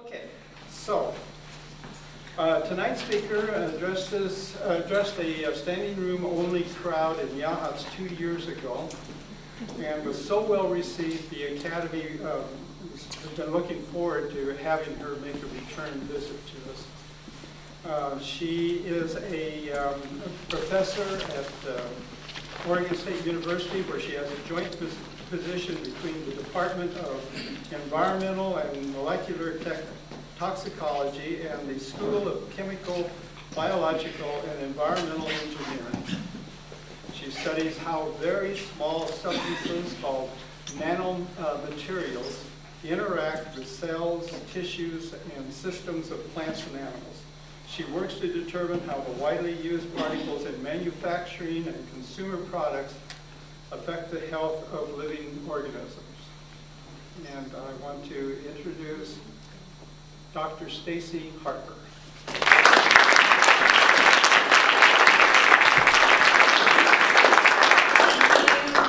Okay, so tonight's speaker addressed a standing room only crowd in Yachats 2 years ago, and was so well received the Academy has been looking forward to having her make a return visit to us. She is a professor at Oregon State University, where she has a joint position between the Department of Environmental and Molecular Toxicology and the School of Chemical, Biological, and Environmental Engineering. She studies how very small substances called nanomaterials interact with cells, tissues, and systems of plants and animals. She works to determine how the widely used particles in manufacturing and consumer products affect the health of living organisms. And I want to introduce Dr. Stacy Harper.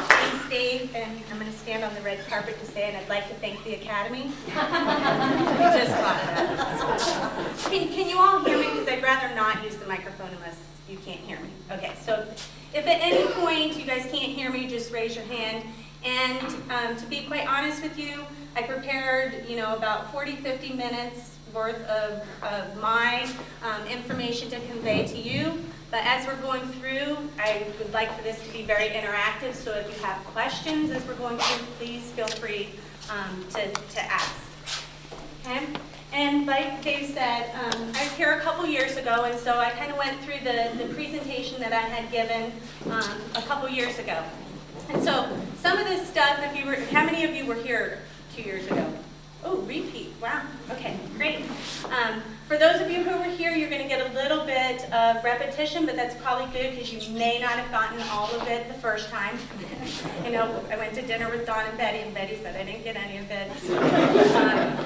Thanks, Dave, and I'm going to stand on the red carpet to say, and I'd like to thank the Academy. I just thought of that. Can you all hear me? Because I'd rather not use the microphone unless you can't hear me. Okay, so if at any point you guys can't hear me, just raise your hand. And to be quite honest with you, I prepared, about 40-50 minutes worth of my information to convey to you. But as we're going through, I would like for this to be very interactive. So if you have questions as we're going through, please feel free to ask. Okay? And like Dave said, I was here a couple years ago, and so I kind of went through the presentation that I had given a couple years ago. And so some of this stuff, how many of you were here 2 years ago? Oh, repeat, wow, okay, great. For those of you who were here, you're gonna get a little bit of repetition, but that's probably good because you may not have gotten all of it the first time. I went to dinner with Dawn and Betty said I didn't get any of it.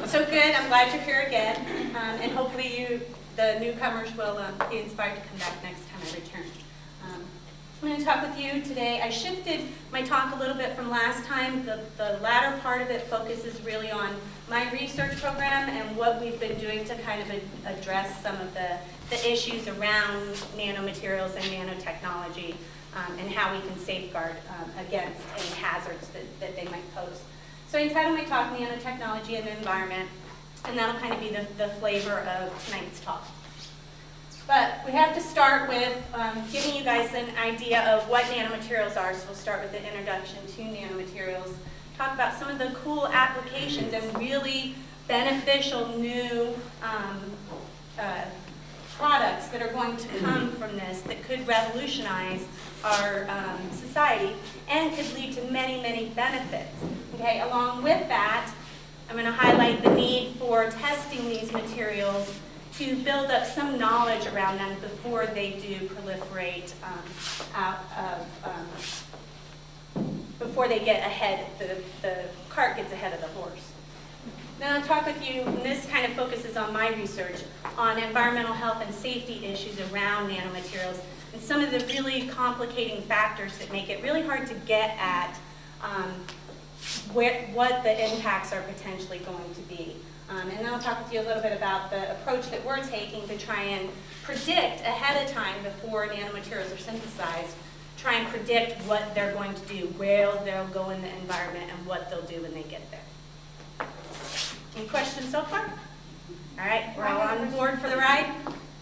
So good, I'm glad you're here again. And hopefully the newcomers will be inspired to come back next time I return. I'm going to talk with you today. I shifted my talk a little bit from last time. The latter part of it focuses really on my research program and what we've been doing to kind of address some of the issues around nanomaterials and nanotechnology and how we can safeguard against any hazards that they might pose. So I entitled my talk Nanotechnology and the Environment, and that'll kind of be the flavor of tonight's talk. But we have to start with giving you guys an idea of what nanomaterials are. So we'll start with the introduction to nanomaterials, talk about some of the cool applications and really beneficial new products that are going to come from this that could revolutionize our society and could lead to many, many benefits. Okay, along with that, I'm going to highlight the need for testing these materials to build up some knowledge around them before they do proliferate before they get ahead, the cart gets ahead of the horse. Then I'll talk with you, and this kind of focuses on my research, on environmental health and safety issues around nanomaterials and some of the really complicating factors that make it really hard to get at what the impacts are potentially going to be. And then I'll talk with you a little bit about the approach that we're taking to try and predict ahead of time before nanomaterials are synthesized, try and predict what they're going to do, where they'll go in the environment, and what they'll do when they get there. Any questions so far? All right, we're all on board for the ride?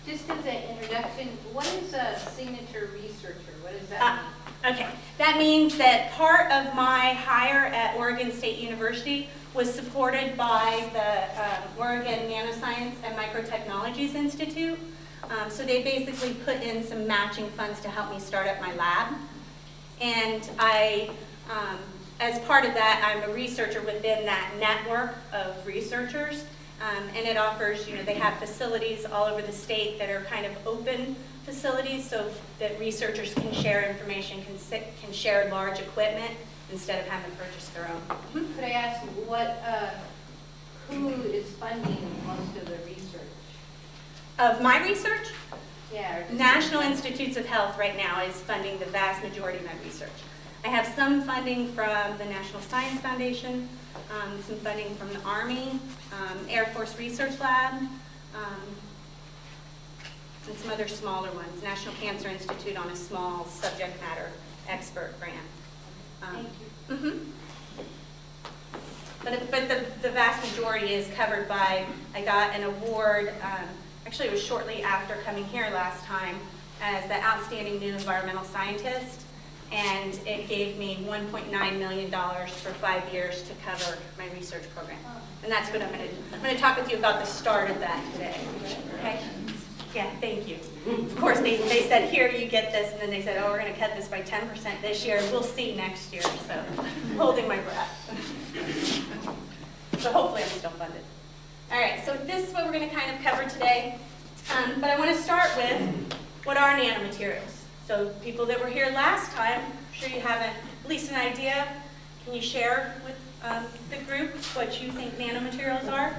Just as an introduction, what is a signature researcher? What does that mean? Okay, that means that part of my hire at Oregon State University was supported by the Oregon Nanoscience and Microtechnologies Institute. So they basically put in some matching funds to help me start up my lab. And as part of that, I'm a researcher within that network of researchers. And it offers, they have facilities all over the state that are kind of open facilities so that researchers can share information, can share large equipment instead of having to purchase their own. Could I ask who is funding most of the research? Of my research? Yeah. National Institutes of Health right now is funding the vast majority of my research. I have some funding from the National Science Foundation, some funding from the Army, Air Force Research Lab, and some other smaller ones. National Cancer Institute on a small subject matter expert grant. Thank you. But the vast majority is covered by, I got an award, actually it was shortly after coming here last time, as the Outstanding New Environmental Scientist, and it gave me $1.9 million for 5 years to cover my research program. And that's what I'm going to talk with you about the start of that today. Okay? Yeah, thank you. Of course, they said, here, you get this, and then they said, oh, we're going to cut this by 10% this year. We'll see next year, so I'm holding my breath. So hopefully I'm still funded. All right, so this is what we're going to kind of cover today. But I want to start with, what are nanomaterials? So people that were here last time, I'm sure you have at least an idea. Can you share with the group what you think nanomaterials are?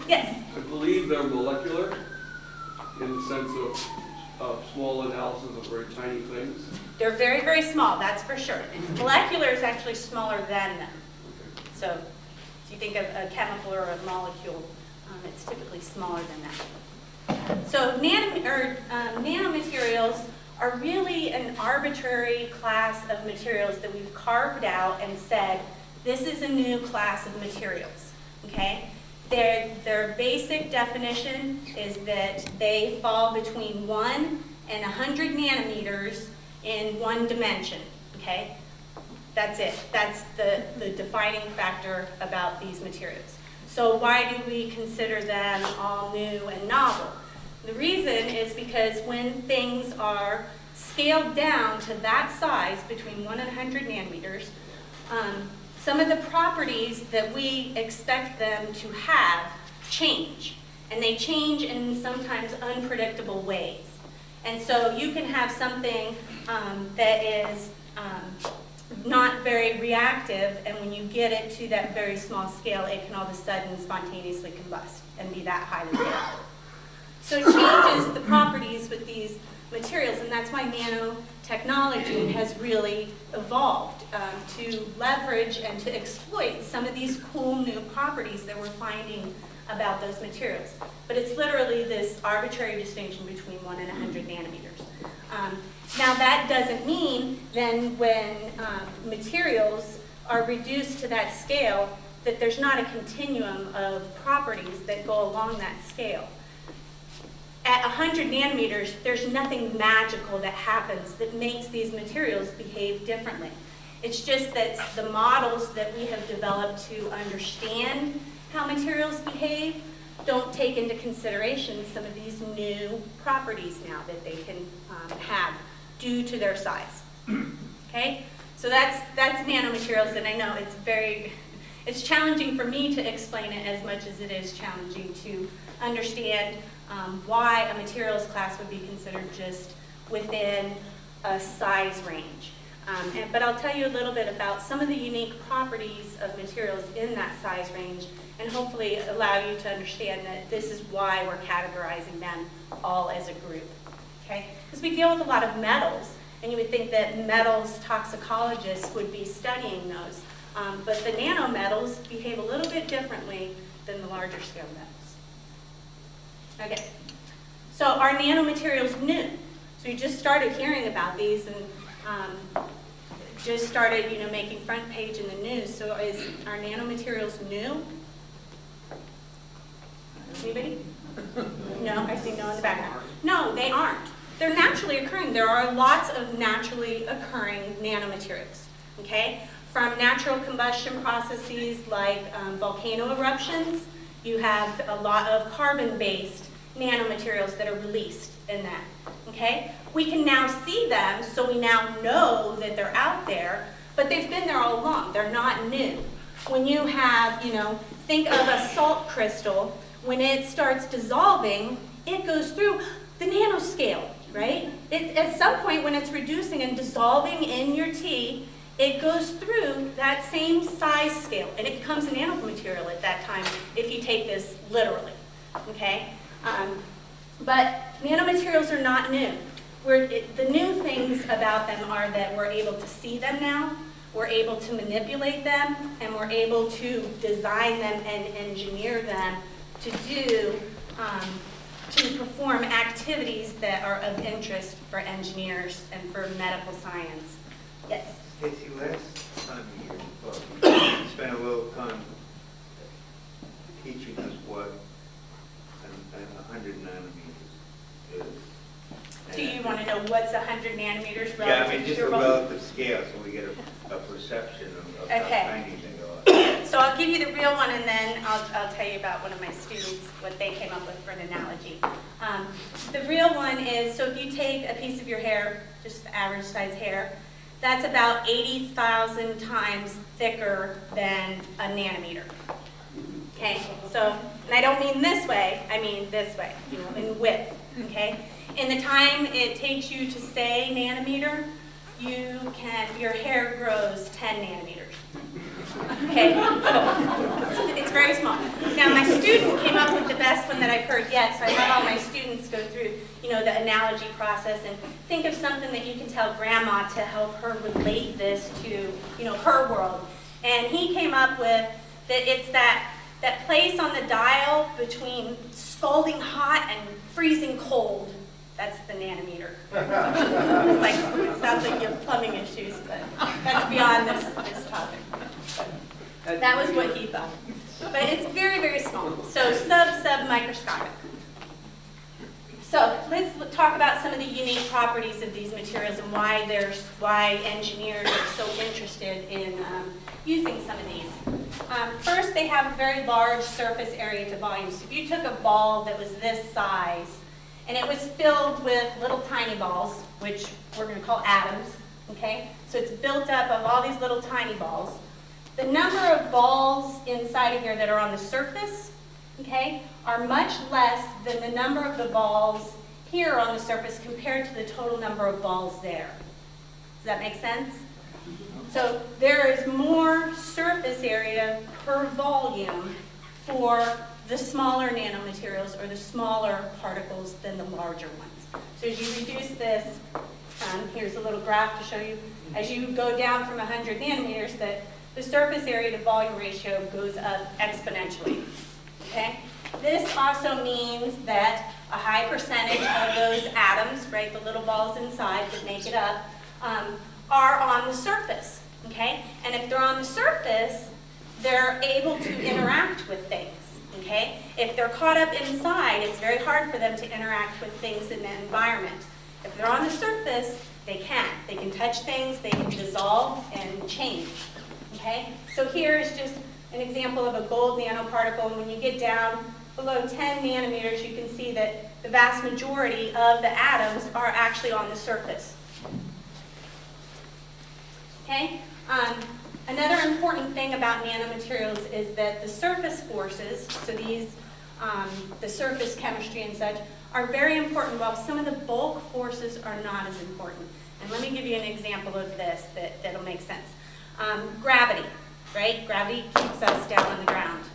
Yes? I believe they're molecular in the sense of small analysis of very tiny things. They're very, very small, that's for sure. Molecular is actually smaller than them. So if you think of a chemical or a molecule, it's typically smaller than that. So nanomaterials are really an arbitrary class of materials that we've carved out and said, this is a new class of materials, okay? Their basic definition is that they fall between 1 and 100 nanometers in one dimension, okay? That's it. That's the defining factor about these materials. So why do we consider them all new and novel? The reason is because when things are scaled down to that size, between 1 and 100 nanometers, some of the properties that we expect them to have change. And they change in sometimes unpredictable ways. And so you can have something that is not very reactive, and when you get it to that very small scale, it can all of a sudden spontaneously combust and be that highly reactive. So it changes the properties with these materials, and that's why nanotechnology has really evolved to leverage and to exploit some of these cool new properties that we're finding about those materials. But it's literally this arbitrary distinction between 1 and 100 nanometers. Now that doesn't mean then when materials are reduced to that scale that there's not a continuum of properties that go along that scale. At 100 nanometers, there's nothing magical that happens that makes these materials behave differently. It's just that the models that we have developed to understand how materials behave don't take into consideration some of these new properties now that they can have due to their size. Okay? So that's nanomaterials, and I know it's challenging for me to explain it as much as it is challenging to understand why a materials class would be considered just within a size range. But I'll tell you a little bit about some of the unique properties of materials in that size range, and hopefully allow you to understand that this is why we're categorizing them all as a group. Okay? Because we deal with a lot of metals, and you would think that metals toxicologists would be studying those. But the nanometals behave a little bit differently than the larger scale metals. Okay, so are nanomaterials new? So you just started hearing about these and just started, making front page in the news. So are nanomaterials new? Anybody? No, I see no in the background. No, they aren't. They're naturally occurring. There are lots of naturally occurring nanomaterials, okay? From natural combustion processes like volcano eruptions, you have a lot of carbon-based nanomaterials that are released in that, okay? We can now see them, so we now know that they're out there, but they've been there all along. They're not new. When you have, think of a salt crystal, when it starts dissolving, it goes through the nanoscale, right? At some point when it's reducing and dissolving in your tea, it goes through that same size scale, and it becomes a nanomaterial at that time if you take this literally, okay? But nanomaterials are not new. The new things about them are that we're able to see them now. we're able to manipulate them, and we're able to design them and engineer them to do, to perform activities that are of interest for engineers and for medical science. Yes? Casey, last time you spent a little time teaching us what 100 nanometers is. So you want to know what's 100 nanometers relative Yeah, I mean, just to a your relative scale, so we get a perception of how Okay. tiny they are. So I'll give you the real one, and then I'll tell you about one of my students, what they came up with for an analogy. The real one is, so if you take a piece of your hair, just the average size hair, that's about 80,000 times thicker than a nanometer. Okay, so, and I don't mean this way, I mean this way, you know, in width, okay? In the time it takes you to say nanometer, your hair grows 10 nanometers. Okay, so it's very small. Now my student came up with the best one that I've heard yet, so I had all my students go through, you know, the analogy process and think of something that you can tell grandma to help her relate this to, you know, her world. And he came up with that it's that place on the dial between scalding hot and freezing cold. That's the nanometer. It's like, it sounds like you have plumbing issues, but that's beyond this topic. That was what he thought. But it's very, very small. So sub-microscopic. So let's talk about some of the unique properties of these materials and why engineers are so interested in using some of these. First, they have a very large surface area to volume. So if you took a ball that was this size, and it was filled with little tiny balls, which we're going to call atoms, okay? So it's built up of all these little tiny balls. The number of balls inside of here that are on the surface, okay, are much less than the number of the balls here on the surface compared to the total number of balls there. Does that make sense? So there is more surface area per volume for the smaller nanomaterials or the smaller particles than the larger ones. So as you reduce this, here's a little graph to show you, as you go down from 100 nanometers, that the surface area to volume ratio goes up exponentially. Okay? This also means that a high percentage of those atoms, right, the little balls inside that make it up, are on the surface. Okay? And if they're on the surface, they're able to interact with things. Okay? If they're caught up inside, it's very hard for them to interact with things in the environment. If they're on the surface, they can. They can touch things, they can dissolve and change. Okay? So here is just an example of a gold nanoparticle. And when you get down below 10 nanometers, you can see that the vast majority of the atoms are actually on the surface. Okay? Another important thing about nanomaterials is that the surface forces, so these, the surface chemistry and such, are very important, while some of the bulk forces are not as important. And let me give you an example of this that'll make sense. Gravity, right? Gravity keeps us down on the ground.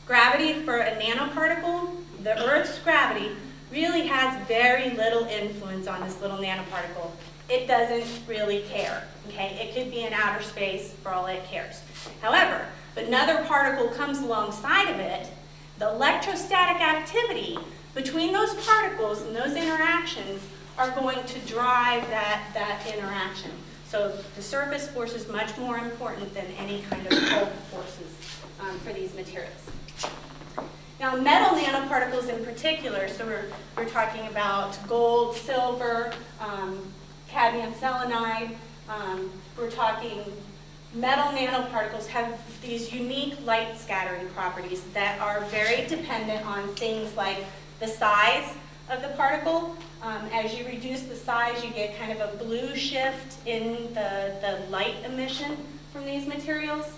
Gravity for a nanoparticle, the Earth's gravity, really has very little influence on this little nanoparticle. It doesn't really care, okay? It could be in outer space for all it cares. However, if another particle comes alongside of it, the electrostatic activity between those particles and those interactions are going to drive that interaction. So the surface force is much more important than any kind of bulk forces for these materials. Now, metal nanoparticles in particular, so we're talking about gold, silver, cadmium selenide. We're talking metal nanoparticles have these unique light scattering properties that are very dependent on things like the size of the particle. As you reduce the size, you get kind of a blue shift in the light emission from these materials.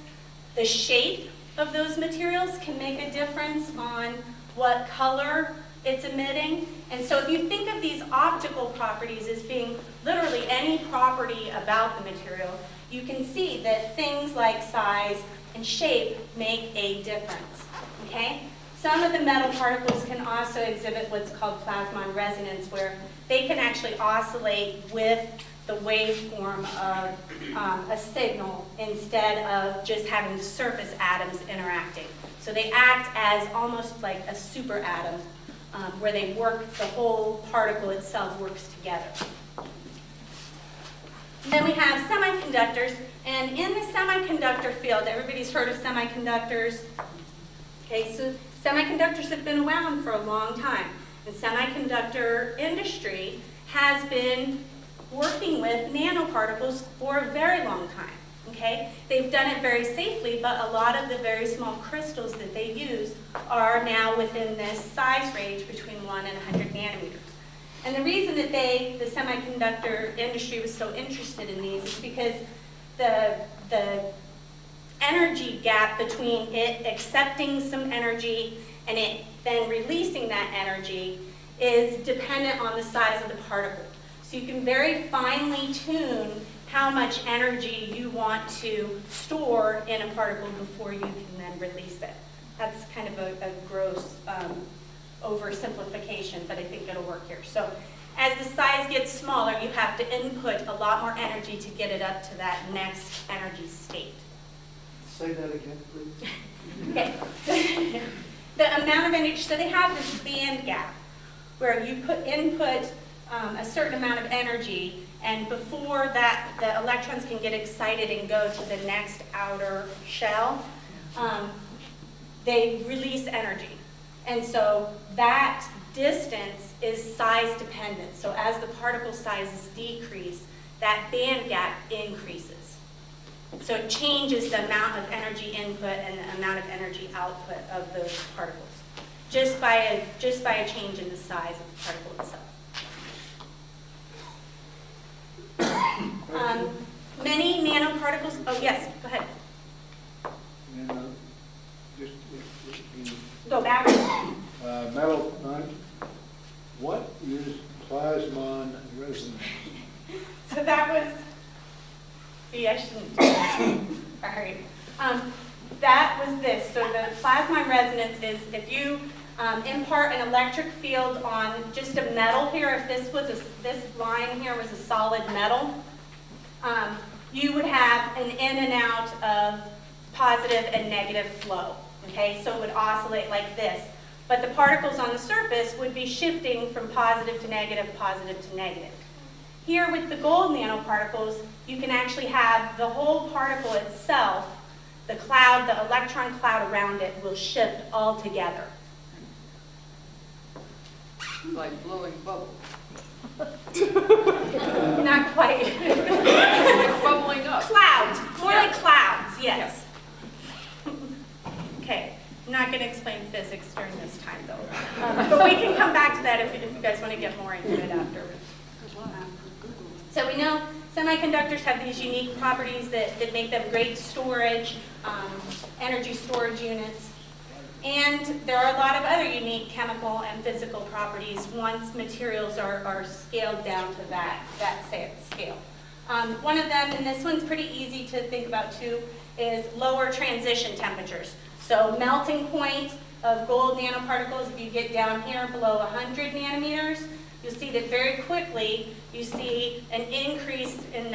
The shape of those materials can make a difference on what color it's emitting. And so if you think of these optical properties as being literally any property about the material, you can see that things like size and shape make a difference. Okay? Some of the metal particles can also exhibit what's called plasmon resonance, where they can actually oscillate with the waveform of a signal instead of just having surface atoms interacting. So they act as almost like a superatom, where they work, the whole particle itself works together. Then we have semiconductors, and in the semiconductor field, everybody's heard of semiconductors. Okay, so semiconductors have been around for a long time. The semiconductor industry has been working with nanoparticles for a very long time. Okay? They've done it very safely, but a lot of the very small crystals that they use are now within this size range between 1 and 100 nanometers. And the reason that the semiconductor industry was so interested in these is because the energy gap between it accepting some energy and it then releasing that energy is dependent on the size of the particle. So you can very finely tune how much energy you want to store in a particle before you can then release it. That's kind of a gross oversimplification, but I think it'll work here. So as the size gets smaller, you have to input a lot more energy to get it up to that next energy state. Say that again, please. Okay. The amount of energy, so they have this band gap where you input a certain amount of energy, and before that the electrons can get excited and go to the next outer shell, they release energy. And so that distance is size dependent. So as the particle sizes decrease, that band gap increases. So it changes the amount of energy input and the amount of energy output of those particles, just by a change in the size of the particle itself. Many nanoparticles, oh yes, go ahead. Go back. Metal, what is plasmon resonance? So that was, see, I shouldn't do that. All right. That was this. So the plasmon resonance is if you impart an electric field on just a metal here, if this line here was a solid metal, you would have an in and out of positive and negative flow. Okay, so it would oscillate like this. But the particles on the surface would be shifting from positive to negative to negative. Here with the gold nanoparticles, you can actually have the whole particle itself, the cloud, the electron cloud around it will shift all together. Like blowing bubbles. Not quite. Like bubbling up. Clouds, more like clouds, yes. Okay, I'm not going to explain physics during this time though. But we can come back to that if you guys want to get more into it afterwards. So we know semiconductors have these unique properties that make them great storage, energy storage units. And there are a lot of other unique chemical and physical properties once materials are scaled down to that scale. One of them, and this one's pretty easy to think about too, is lower transition temperatures. So melting point of gold nanoparticles, if you get down here below 100 nanometers, you'll see that very quickly you see an increase in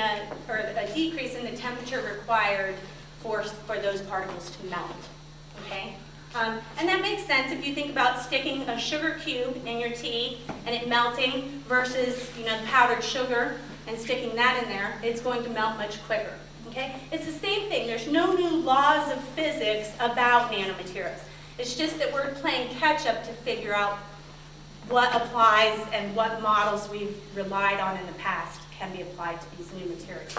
or a decrease in the temperature required for those particles to melt. Okay? And that makes sense if you think about sticking a sugar cube in your tea and it melting versus the powdered sugar and sticking that in there, it's going to melt much quicker. Okay? It's the same thing. There's no new laws of physics about nanomaterials. It's just that we're playing catch up to figure out what applies and what models we've relied on in the past can be applied to these new materials.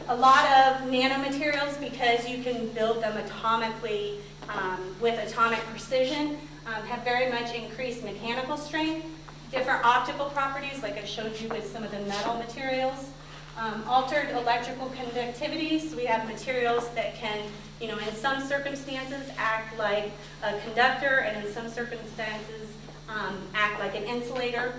A lot of nanomaterials, because you can build them atomically with atomic precision, have very much increased mechanical strength, different optical properties, like I showed you with some of the metal materials, altered electrical conductivity. So we have materials that can, in some circumstances act like a conductor, and in some circumstances act like an insulator.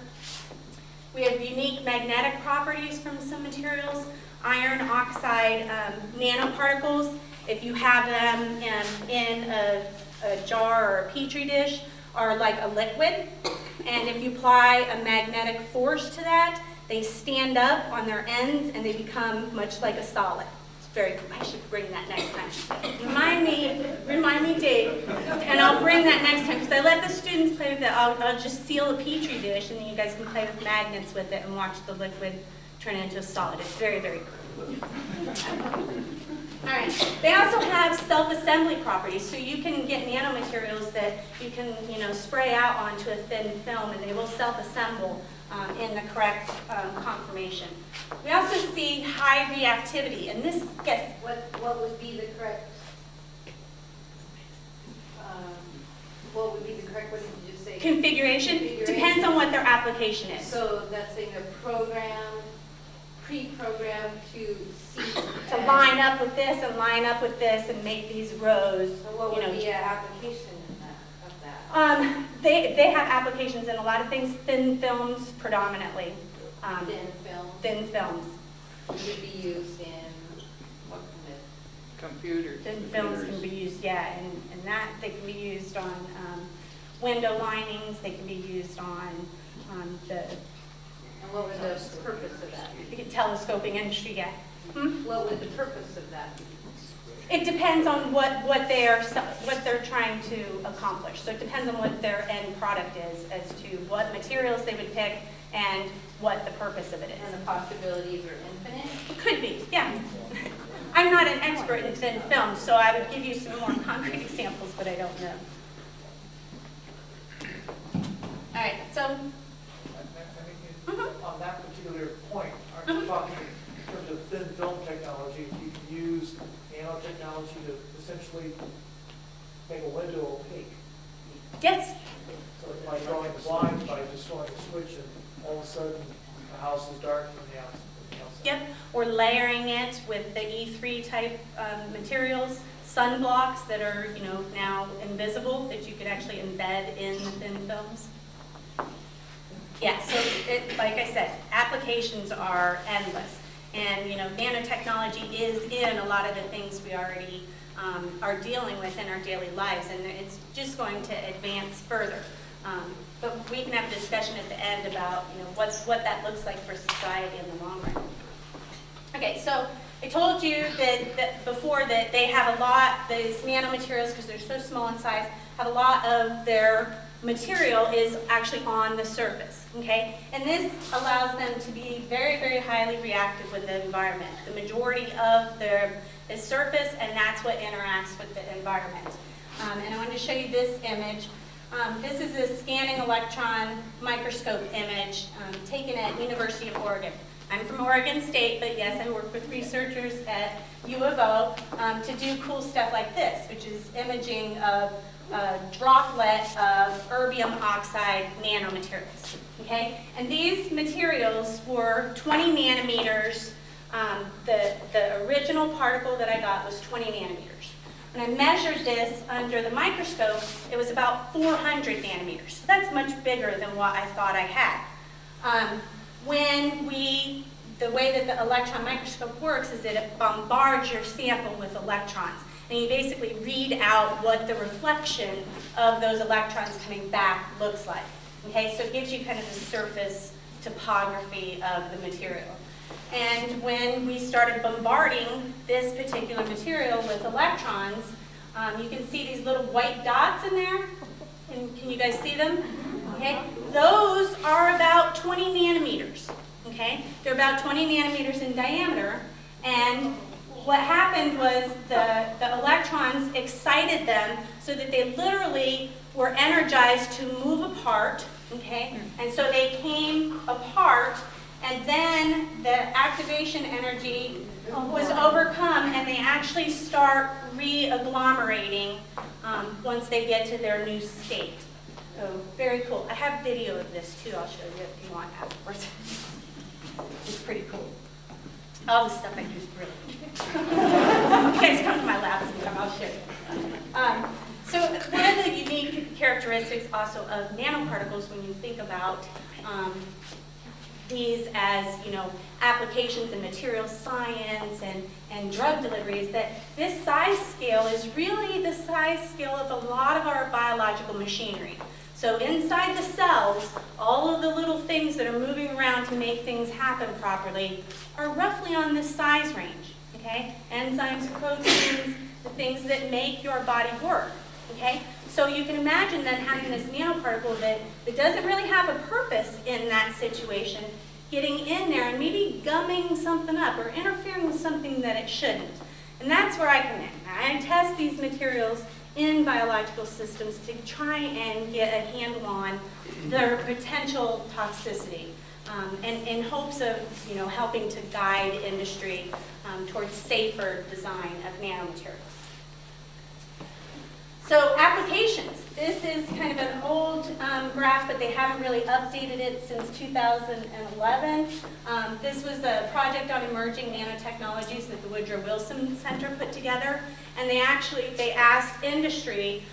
We have unique magnetic properties from some materials. Iron oxide nanoparticles, if you have them in a jar or a petri dish, are like a liquid. And if you apply a magnetic force to that, they stand up on their ends and they become much like a solid. It's very cool. I should bring that next time. Remind me, Dave, and I'll bring that next time, because I let the students play with it. I'll just seal a Petri dish, and then you guys can play with magnets with it and watch the liquid turn into a solid. It's very, very cool. All right. They also have self-assembly properties, so you can get nanomaterials that you can, spray out onto a thin film, and they will self-assemble in the correct conformation. We also see high reactivity, and this, yes? What would be the correct, what did you just say? Configuration? Depends on what their application is. So that's saying they're programmed, pre-programmed to see. To line up with this and line up with this and make these rows. So what would be an application of that? They have applications in a lot of things, thin films predominantly. Thin films? Thin films. Would be used in what kind Computers. Thin films can be used, yeah, and that they can be used on window linings, they can be used on the And what would the purpose of that? telescoping industry, yeah. What would the purpose of that be? It depends on what they're trying to accomplish. So it depends on what their end product is as to what materials they would pick and what the purpose of it is. And the possibilities are infinite? It could be, yeah. I'm not an expert in thin film, so I would give you some more concrete examples, but I don't know. All right, so. On that particular point, aren't you talking in terms of thin film technology, you can use nanotechnology to essentially make a window opaque? Yes. So by drawing blinds, by just throwing a switch, and all of a sudden the house is dark from the outside. Yep, or layering it with the E3 type materials, sunblocks that are, now invisible, that you could actually embed in the thin films. Yeah, so like I said, applications are endless. And, nanotechnology is in a lot of the things we already are dealing with in our daily lives, and it's just going to advance further. But we can have a discussion at the end about, what that looks like for society in the long run. Okay, so I told you that before that they have a lot, these nanomaterials, because they're so small in size, have a lot of their material is actually on the surface, okay? And this allows them to be very, very highly reactive with the environment. The majority of their is surface, and that's what interacts with the environment. And I wanted to show you this image. This is a scanning electron microscope image taken at University of Oregon. I'm from Oregon State, but yes, I work with researchers at U of O to do cool stuff like this, which is imaging of a droplet of erbium oxide nanomaterials. Okay, and these materials were 20 nanometers. The original particle that I got was 20 nanometers. When I measured this under the microscope, it was about 400 nanometers. So that's much bigger than what I thought I had. The way that the electron microscope works is that it bombards your sample with electrons. And you basically read out what the reflection of those electrons coming back looks like. Okay, so it gives you kind of the surface topography of the material. And when we started bombarding this particular material with electrons, you can see these little white dots in there. And can you guys see them? Okay, those are about 20 nanometers. Okay, they're about 20 nanometers in diameter, and what happened was the electrons excited them so that they literally were energized to move apart, okay, and so they came apart, and then the activation energy was overcome, and they actually start re-agglomerating once they get to their new state. So very cool. I have video of this too. I'll show you if you want afterwards. It's pretty cool. All the stuff I do is brilliant. You guys come to my lab sometime, I'll show you. So one of the unique characteristics also of nanoparticles when you think about these as, applications in material science and drug delivery is that this size scale is really the size scale of a lot of our biological machinery. So inside the cells, all of the little things that are moving around how to make things happen properly are roughly on this size range, okay? Enzymes, proteins, the things that make your body work, okay? So you can imagine then having this nanoparticle that doesn't really have a purpose in that situation, getting in there and maybe gumming something up or interfering with something that it shouldn't. And that's where I come in. I test these materials in biological systems to try and get a handle on their potential toxicity, and in hopes of helping to guide industry towards safer design of nanomaterials. So applications. This is kind of an old graph, but they haven't really updated it since 2011. This was a project on emerging nanotechnologies that the Woodrow Wilson Center put together, and they asked industry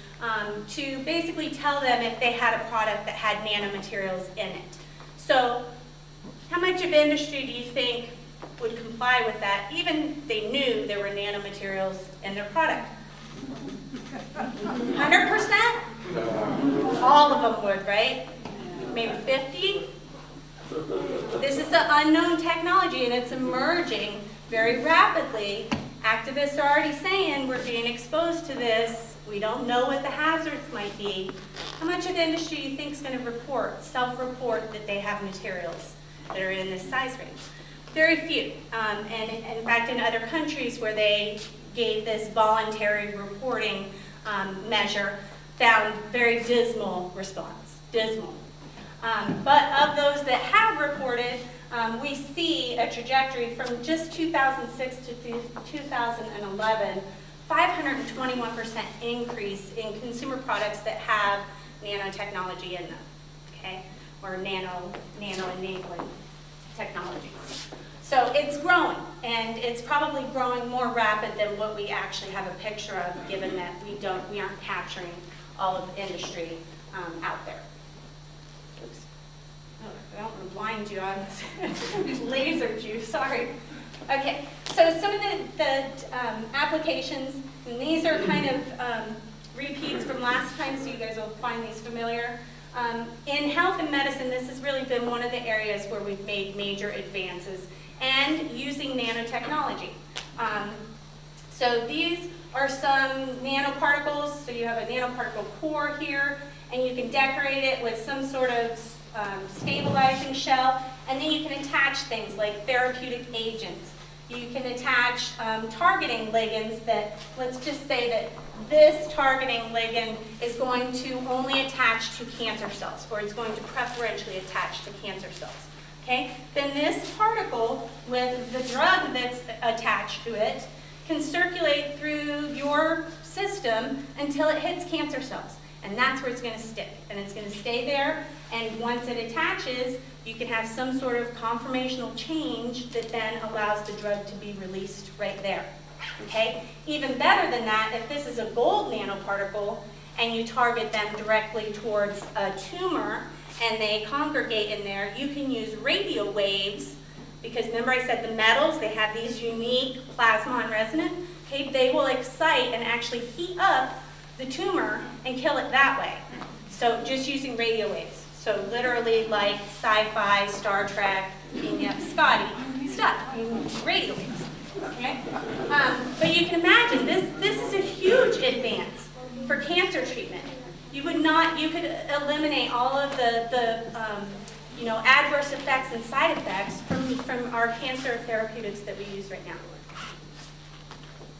to basically tell them if they had a product that had nanomaterials in it. So how much of industry do you think would comply with that, even if they knew there were nanomaterials in their product? 100%? All of them would, right? Maybe 50? This is the unknown technology, and it's emerging very rapidly. Activists are already saying we're being exposed to this. We don't know what the hazards might be. How much of the industry do you think is going to self-report that they have materials that are in this size range? Very few. And in fact, in other countries where they gave this voluntary reporting measure, found very dismal response, dismal. But of those that have reported, we see a trajectory from just 2006 to 2011, 521% increase in consumer products that have nanotechnology in them, okay, or nano-enabling technologies. So it's growing, and it's probably growing more rapid than what we actually have a picture of, given that we aren't capturing all of the industry out there. Oops. Oh, I don't want to blind you on this. Lasered you, sorry. Okay, so some of the applications, and these are kind of repeats from last time, so you guys will find these familiar. In health and medicine, this has really been one of the areas where we've made major advances, and using nanotechnology. So these are some nanoparticles. So you have a nanoparticle core here, and you can decorate it with some sort of stabilizing shell, and then you can attach things like therapeutic agents. You can attach targeting ligands that, let's just say that this targeting ligand is going to only attach to cancer cells, or it's going to preferentially attach to cancer cells. Okay? Then this particle, with the drug that's attached to it, can circulate through your system until it hits cancer cells. And that's where it's going to stick. And it's going to stay there, and once it attaches, you can have some sort of conformational change that then allows the drug to be released right there. Okay? Even better than that, if this is a gold nanoparticle and you target them directly towards a tumor and they congregate in there, you can use radio waves, because remember I said the metals, they have these unique plasmon resonance. Okay? They will excite and actually heat up the tumor and kill it that way. So just using radio waves. So literally like sci-fi, Star Trek, Scotty stuff, radio waves. Okay? But you can imagine, this is a huge advance for cancer treatment. You could eliminate all of the adverse effects and side effects from our cancer therapeutics that we use right now.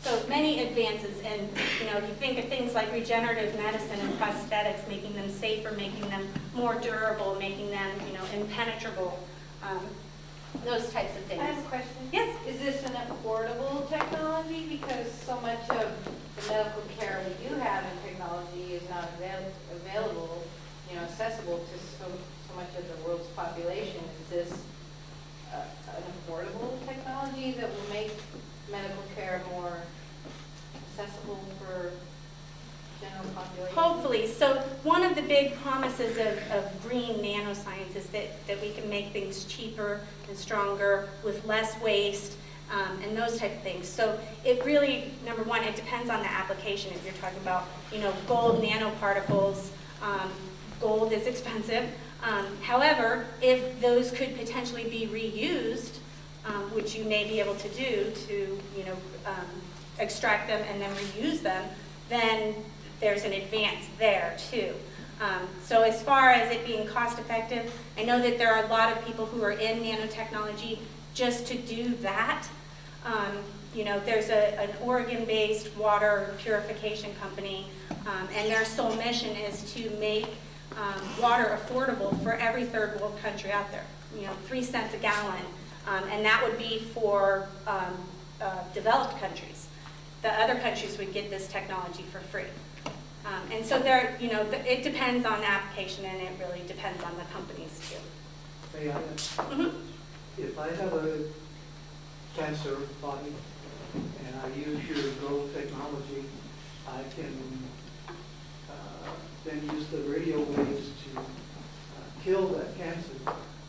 So many advances, and if you think of things like regenerative medicine and prosthetics, making them safer, making them more durable, making them impenetrable, those types of things. I have a question. Yes? Is this an affordable technology? Because so much of the medical care we do have in technology is not available, accessible to so much of the world's population. Is this an affordable technology that will make medical care more accessible for general population? Hopefully. So one of the big promises of green nanoscience is that we can make things cheaper and stronger with less waste, and those type of things. So it really, number one, it depends on the application. If you're talking about gold nanoparticles, gold is expensive. However, if those could potentially be reused, which you may be able to do to, extract them and then reuse them, then there's an advance there too. So as far as it being cost effective, I know that there are a lot of people who are in nanotechnology just to do that. There's an Oregon-based water purification company, and their sole mission is to make water affordable for every third world country out there. 3 cents a gallon, and that would be for developed countries. The other countries would get this technology for free. And so it depends on the application, and it really depends on the companies too. May I ask? If I have a cancer body and I use your grow technology, I can then use the radio waves to kill that cancer.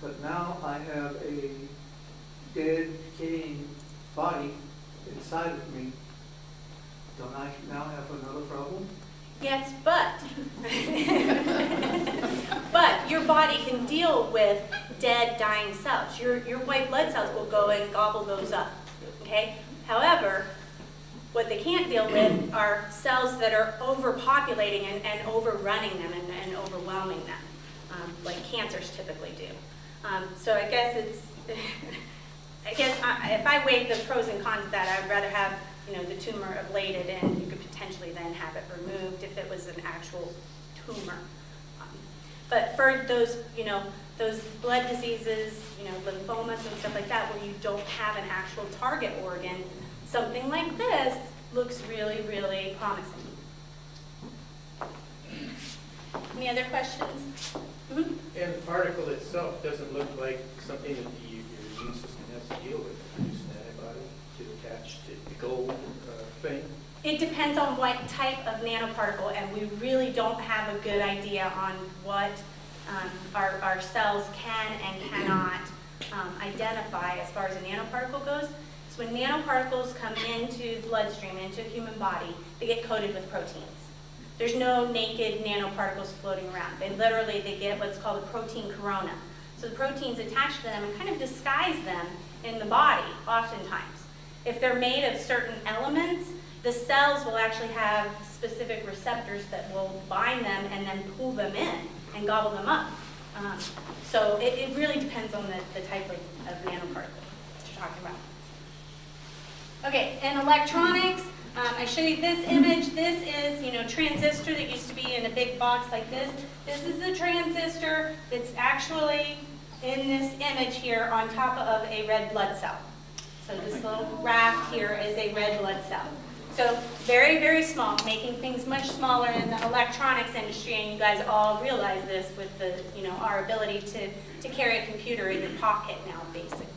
But now I have a dead, decaying body inside of me. Don't I now have another problem? Yes, but your body can deal with dead, dying cells. Your white blood cells will go and gobble those up. Okay. However, what they can't deal with are cells that are overpopulating and overrunning them and overwhelming them, like cancers typically do. So I guess if I weighed the pros and cons of that, I would rather have the tumor ablated, and you could potentially then have it removed if it was an actual tumor. But for those blood diseases, lymphomas and stuff like that, where you don't have an actual target organ, something like this looks really, really promising. Any other questions? Mm-hmm. And the particle itself doesn't look like something that your immune system has to deal with, produce an antibody to attach to the gold thing. It depends on what type of nanoparticle, and we really don't have a good idea on what our cells can and cannot identify as far as a nanoparticle goes. So when nanoparticles come into the bloodstream, into a human body, they get coated with proteins. There's no naked nanoparticles floating around. They get what's called a protein corona. So the proteins attach to them and kind of disguise them in the body, oftentimes. If they're made of certain elements, the cells will actually have specific receptors that will bind them and then pull them in and gobble them up. So it really depends on the type of nanoparticle that you're talking about. Okay, in electronics, I show you this image. This is, transistor that used to be in a big box like this. This is the transistor that's actually in this image here on top of a red blood cell. So this little raft here is a red blood cell. So very, very small, making things much smaller in the electronics industry, and you guys all realize this with the, our ability to carry a computer in your pocket now, basically.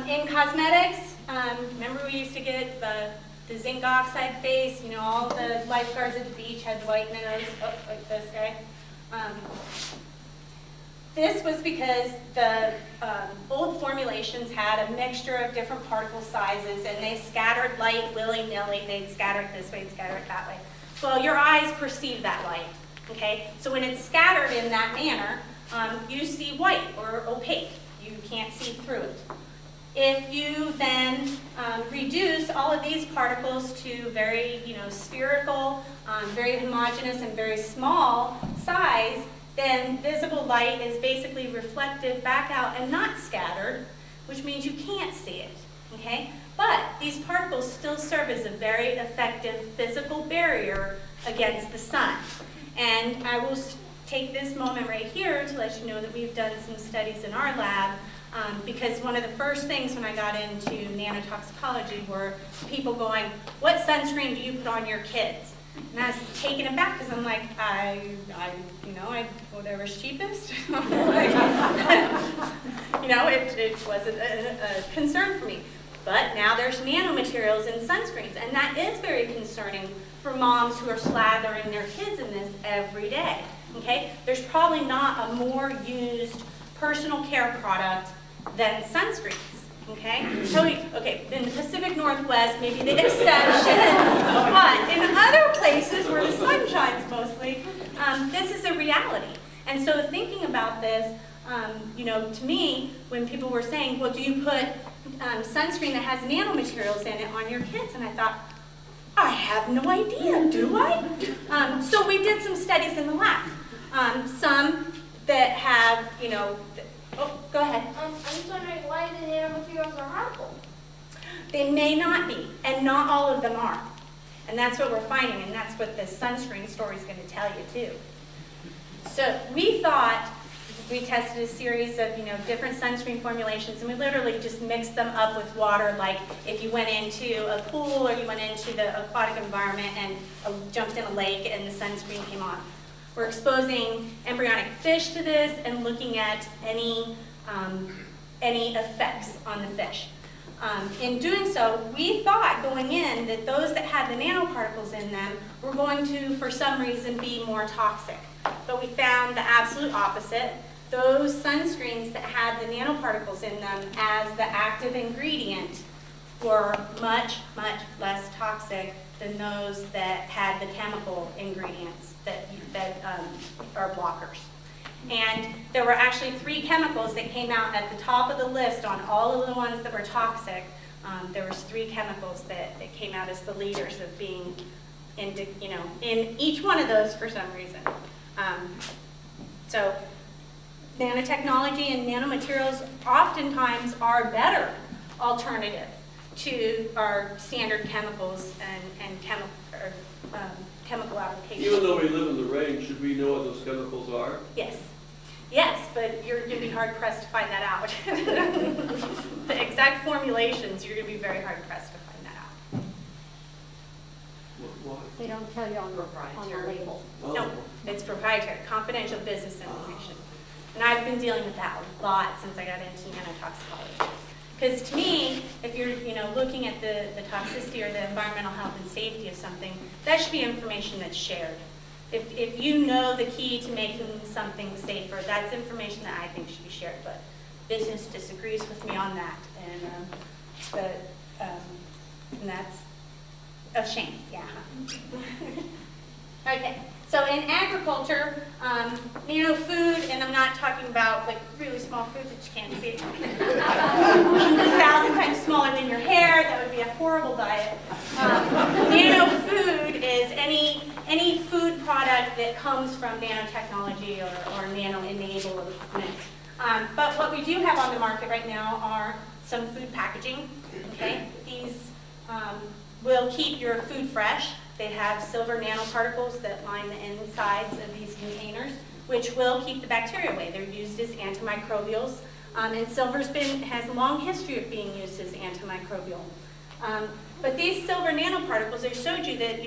In cosmetics, remember we used to get the zinc oxide face, all the lifeguards at the beach had the white nose, like this guy. This was because the old formulations had a mixture of different particle sizes, and they scattered light willy-nilly. They'd scatter it this way and scatter it that way. Well, your eyes perceive that light, okay? So when it's scattered in that manner, you see white or opaque. You can't see through it. If you then reduce all of these particles to very, spherical, very homogeneous, and very small size, then visible light is basically reflected back out and not scattered, which means you can't see it, okay? But these particles still serve as a very effective physical barrier against the sun. And I will take this moment right here to let you know that we've done some studies in our lab, because one of the first things when I got into nanotoxicology were people going, what sunscreen do you put on your kids? And I was taken aback because I'm like, whatever's cheapest. It wasn't a concern for me. But now there's nanomaterials in sunscreens, and that is very concerning for moms who are slathering their kids in this every day. Okay? There's probably not a more used personal care product than sunscreens. Okay? Okay, in the Pacific Northwest, maybe the exception, but in other places where the sun shines mostly, this is a reality. And so thinking about this, you know, to me, when people were saying, well, do you put sunscreen that has nanomaterials in it on your kids? And I thought, I have no idea, do I? So we did some studies in the lab. Some that have, you know, oh, go ahead. I'm just wondering why the nanomaterials are harmful. They may not be, and not all of them are. And that's what we're finding, and that's what the sunscreen story is going to tell you too. So we thought, we tested a series of, you know, different sunscreen formulations, and we literally just mixed them up with water, like if you went into a pool or you went into the aquatic environment and jumped in a lake and the sunscreen came on. We're exposing embryonic fish to this and looking at any effects on the fish. In doing so, we thought going in that those that had the nanoparticles in them were going to, for some reason, be more toxic. But we found the absolute opposite. Those sunscreens that had the nanoparticles in them as the active ingredient were much, much less toxic than those that had the chemical ingredients that are blockers. And there were actually 3 chemicals that came out at the top of the list on all of the ones that were toxic. There was 3 chemicals that came out as the leaders of being in each one of those for some reason. So nanotechnology and nanomaterials oftentimes are a better alternative to our standard chemicals and chemical applications. Even though we live in the rain, should we know what those chemicals are? Yes. Yes, but you're going to be hard-pressed to find that out. The exact formulations, you're going to be very hard-pressed to find that out. Why? They don't tell you on the label. Oh. No, it's proprietary, confidential business information. And I've been dealing with that a lot since I got into nanotoxicology. Because to me, if you're looking at the toxicity or the environmental health and safety of something, that should be information that's shared. If you know the key to making something safer, that's information that I think should be shared. But business disagrees with me on that, and that's a shame. Yeah. Okay. So in agriculture, nano food, and I'm not talking about like really small food that you can't see, 1,000 times smaller than your hair. That would be a horrible diet. Nano food is any food product that comes from nanotechnology or nano-enabled equipment. But what we do have on the market right now are some food packaging. Okay, these will keep your food fresh. They have silver nanoparticles that line the insides of these containers, which will keep the bacteria away. They're used as antimicrobials, and silver's has a long history of being used as antimicrobial. But these silver nanoparticles, I showed you that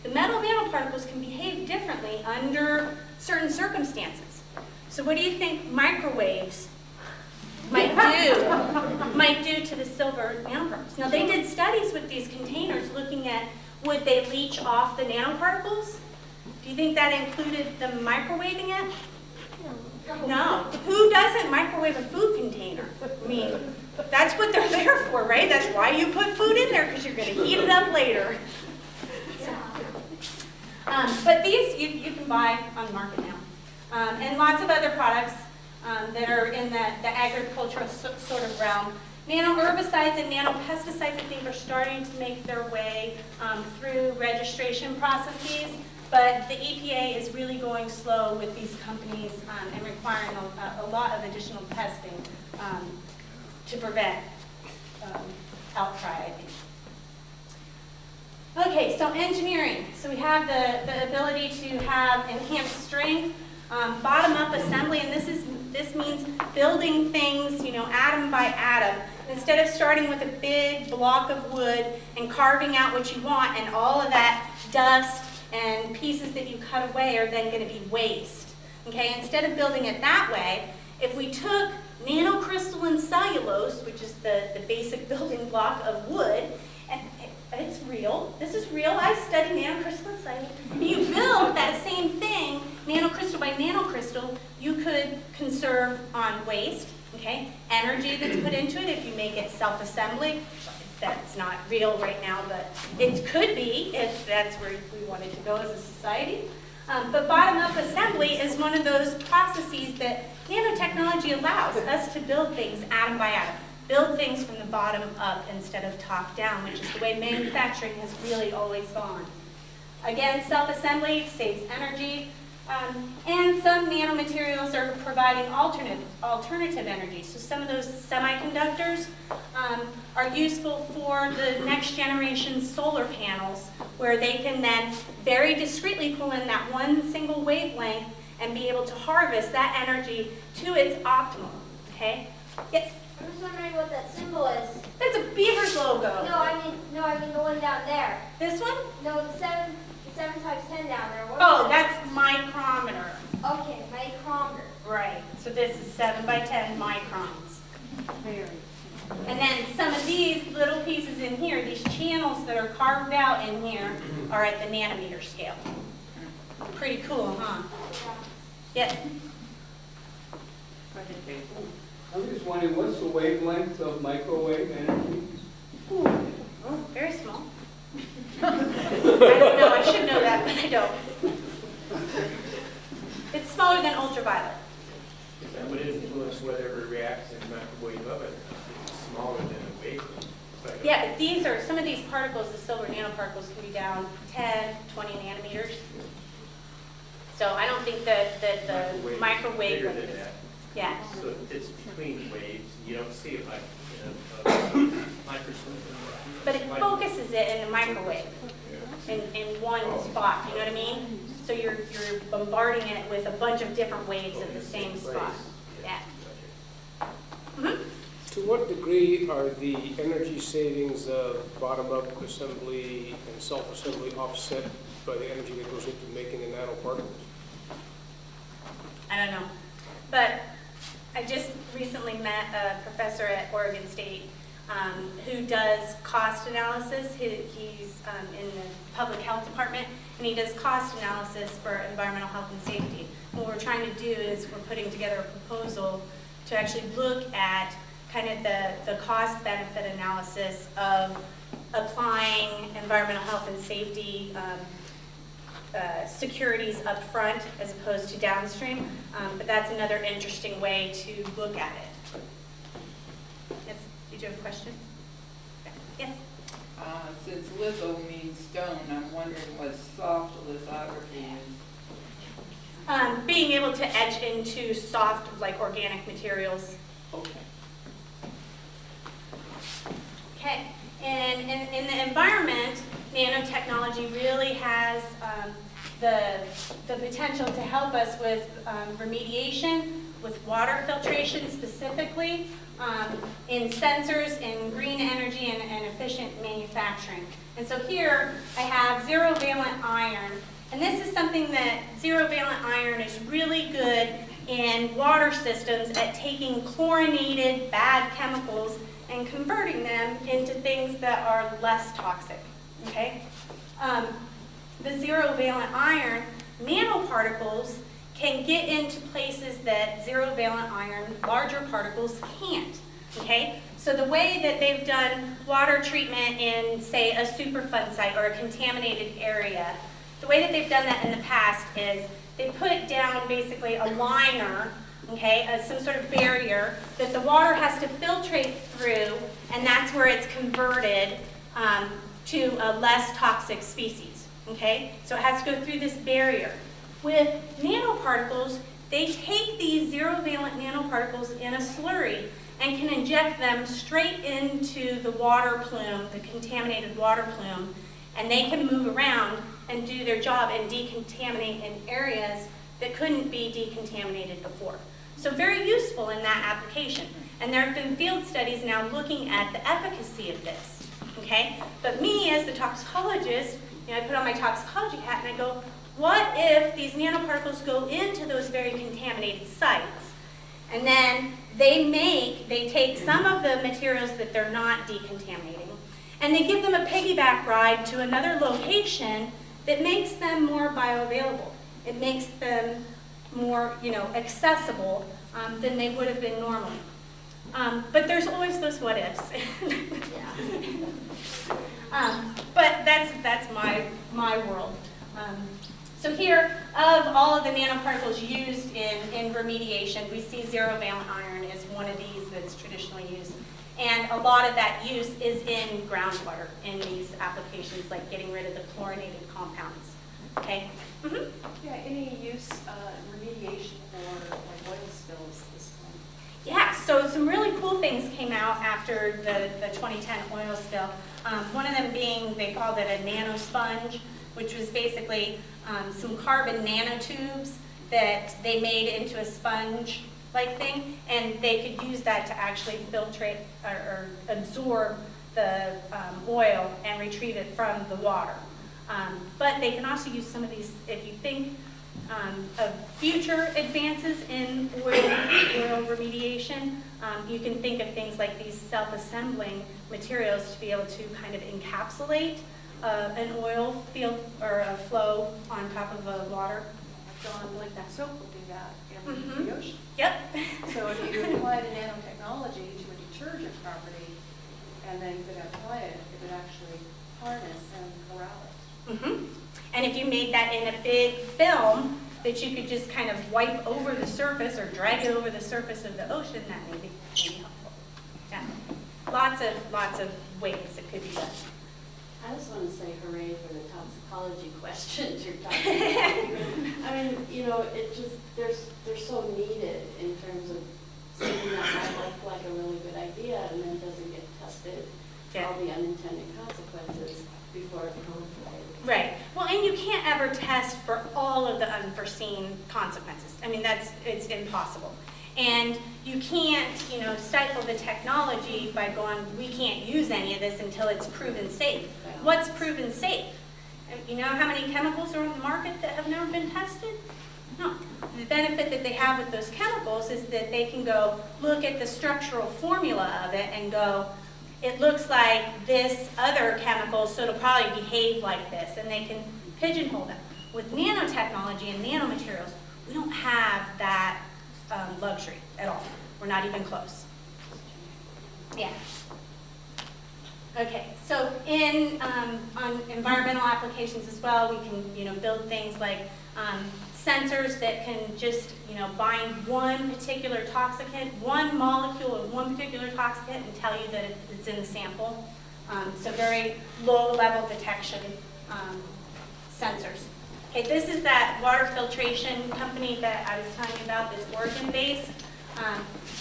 the metal nanoparticles can behave differently under certain circumstances. So what do you think microwaves might do to the silver nanoparticles? Now they did studies with these containers looking at would they leach off the nanoparticles? Do you think that included the microwaving it? No. Who doesn't microwave a food container? I mean, that's what they're there for, right? That's why you put food in there, because you're going to heat it up later. But these you can buy on the market now. And lots of other products that are in the agricultural sort of realm. Nano-herbicides and nano-pesticides, I think, are starting to make their way through registration processes, but the EPA is really going slow with these companies and requiring a lot of additional testing to prevent outcry, I think. Okay, so engineering. So we have the ability to have enhanced strength, bottom-up assembly, and this means building things, atom by atom. Instead of starting with a big block of wood and carving out what you want, and all of that dust and pieces that you cut away are then going to be waste. Okay, instead of building it that way, if we took nanocrystalline cellulose, which is the basic building block of wood, but it's real. This is real. I study nanocrystalline science. You build that same thing, nanocrystal by nanocrystal, you could conserve on waste, okay? Energy that's put into it if you make it self-assembly. That's not real right now, but it could be if that's where we wanted to go as a society. But bottom-up assembly is one of those processes that nanotechnology allows us to build things atom by atom. Build things from the bottom up instead of top down, which is the way manufacturing has really always gone. Again, self-assembly saves energy, and some nanomaterials are providing alternative energy. So some of those semiconductors are useful for the next generation solar panels, where they can then very discreetly pull in that one single wavelength and be able to harvest that energy to its optimum. Okay? Yes? I'm just wondering what that symbol is. That's a beaver's logo. No, I mean the one down there. This one? No, the 7 times 10 down there. What Oh, is that's micrometer. that? Okay, micrometer. Right. So this is 7 by 10 microns. And then some of these little pieces in here, these channels that are carved out in here, are at the nanometer scale. Pretty cool, huh? Yes? I'm just wondering, what's the wavelength of microwave energy? Oh, very small. I don't know. I should know that, but I don't. It's smaller than ultraviolet. That would influence whether it reacts in the microwave oven. It's smaller than a wavelength. Yeah, but these are, some of these particles, the silver nanoparticles, can be down 10, 20 nanometers. So I don't think that the microwave bigger than is, that. yeah. So it's between waves. You don't see it like in a microscope. But it focuses it in the microwave in one spot, you know what I mean? So you're bombarding it with a bunch of different waves at the same spot. Yeah. Mm-hmm. To what degree are the energy savings of bottom-up assembly and self-assembly offset by the energy that goes into making the nanoparticles? I don't know. But I just recently met a professor at Oregon State who does cost analysis. He's in the public health department, and he does cost analysis for environmental health and safety. What we're trying to do is we're putting together a proposal to actually look at kind of the cost-benefit analysis of applying environmental health and safety securities up front as opposed to downstream. But that's another interesting way to look at it. Yes, did you have a question? Yes? Since litho means stone, I'm wondering what soft lithography is. Being able to etch into soft, like organic materials. Okay. Okay, and in the environment, nanotechnology really has the potential to help us with remediation, with water filtration specifically, in sensors, in green energy, and efficient manufacturing. And so here I have zero-valent iron, and this is something that zero-valent iron is really good in water systems at taking chlorinated bad chemicals and converting them into things that are less toxic, okay? The zero-valent iron nanoparticles can get into places that zero-valent iron larger particles can't, okay? So the way that they've done water treatment in, say, a Superfund site or a contaminated area, the way that they've done that in the past is they put down basically a liner, okay, some sort of barrier that the water has to filtrate through, and that's where it's converted to a less toxic species, okay? So it has to go through this barrier. With nanoparticles, they take these zero-valent nanoparticles in a slurry and can inject them straight into the water plume, the contaminated water plume, and they can move around and do their job and decontaminate in areas that couldn't be decontaminated before. So very useful in that application. And there have been field studies now looking at the efficacy of this, okay? But me as the toxicologist, you know, I put on my toxicology hat and I go, what if these nanoparticles go into those very contaminated sites, and then they take some of the materials that they're not decontaminating, And they give them a piggyback ride to another location that makes them more bioavailable. It makes them more, accessible than they would have been normally. But there's always those what ifs. But that's my world. So here, of all of the nanoparticles used in remediation, we see zero-valent iron is one of these that's traditionally used. And a lot of that use is in groundwater in these applications, like getting rid of the chlorinated compounds. Okay? Mm-hmm. Yeah, any use remediation for like oil spills at this point? Yeah, so some really cool things came out after the 2010 oil spill. One of them being, they called it a nano sponge, which was basically some carbon nanotubes that they made into a sponge-like thing, and they could use that to actually filtrate or absorb the oil and retrieve it from the water. But they can also use some of these, if you think of future advances in oil remediation, you can think of things like these self-assembling materials to be able to kind of encapsulate an oil field or a flow on top of a water. Like that soap will do that in the ocean. Yep. So if you apply the nanotechnology to a detergent property and then could apply it, it would actually harness and corral it. And if you made that in a big film that you could just kind of wipe over the surface or drag it over the surface of the ocean, that may be helpful. Yeah. Lots of ways it could be done. I just want to say hooray for the toxicology questions you're talking about. I mean, it just, they're so needed in terms of something that might look like a really good idea and then doesn't get tested, all the unintended consequences before it proliferates. Right. Well, and you can't ever test for all of the unforeseen consequences. I mean, it's impossible. And you can't, stifle the technology by going, we can't use any of this until it's proven safe. What's proven safe? You know how many chemicals are on the market that have never been tested? No. The benefit that they have with those chemicals is that they can go look at the structural formula of it and go, it looks like this other chemical, so it'll probably behave like this, and they can pigeonhole them. With nanotechnology and nanomaterials, we don't have that luxury at all. We're not even close. Yeah. Okay, so on environmental applications as well, we can build things like sensors that can just bind one particular toxicant, one molecule of one particular toxicant, and tell you that it's in the sample. So very low level detection sensors. Okay, this is that water filtration company that I was telling you about that's Oregon-based.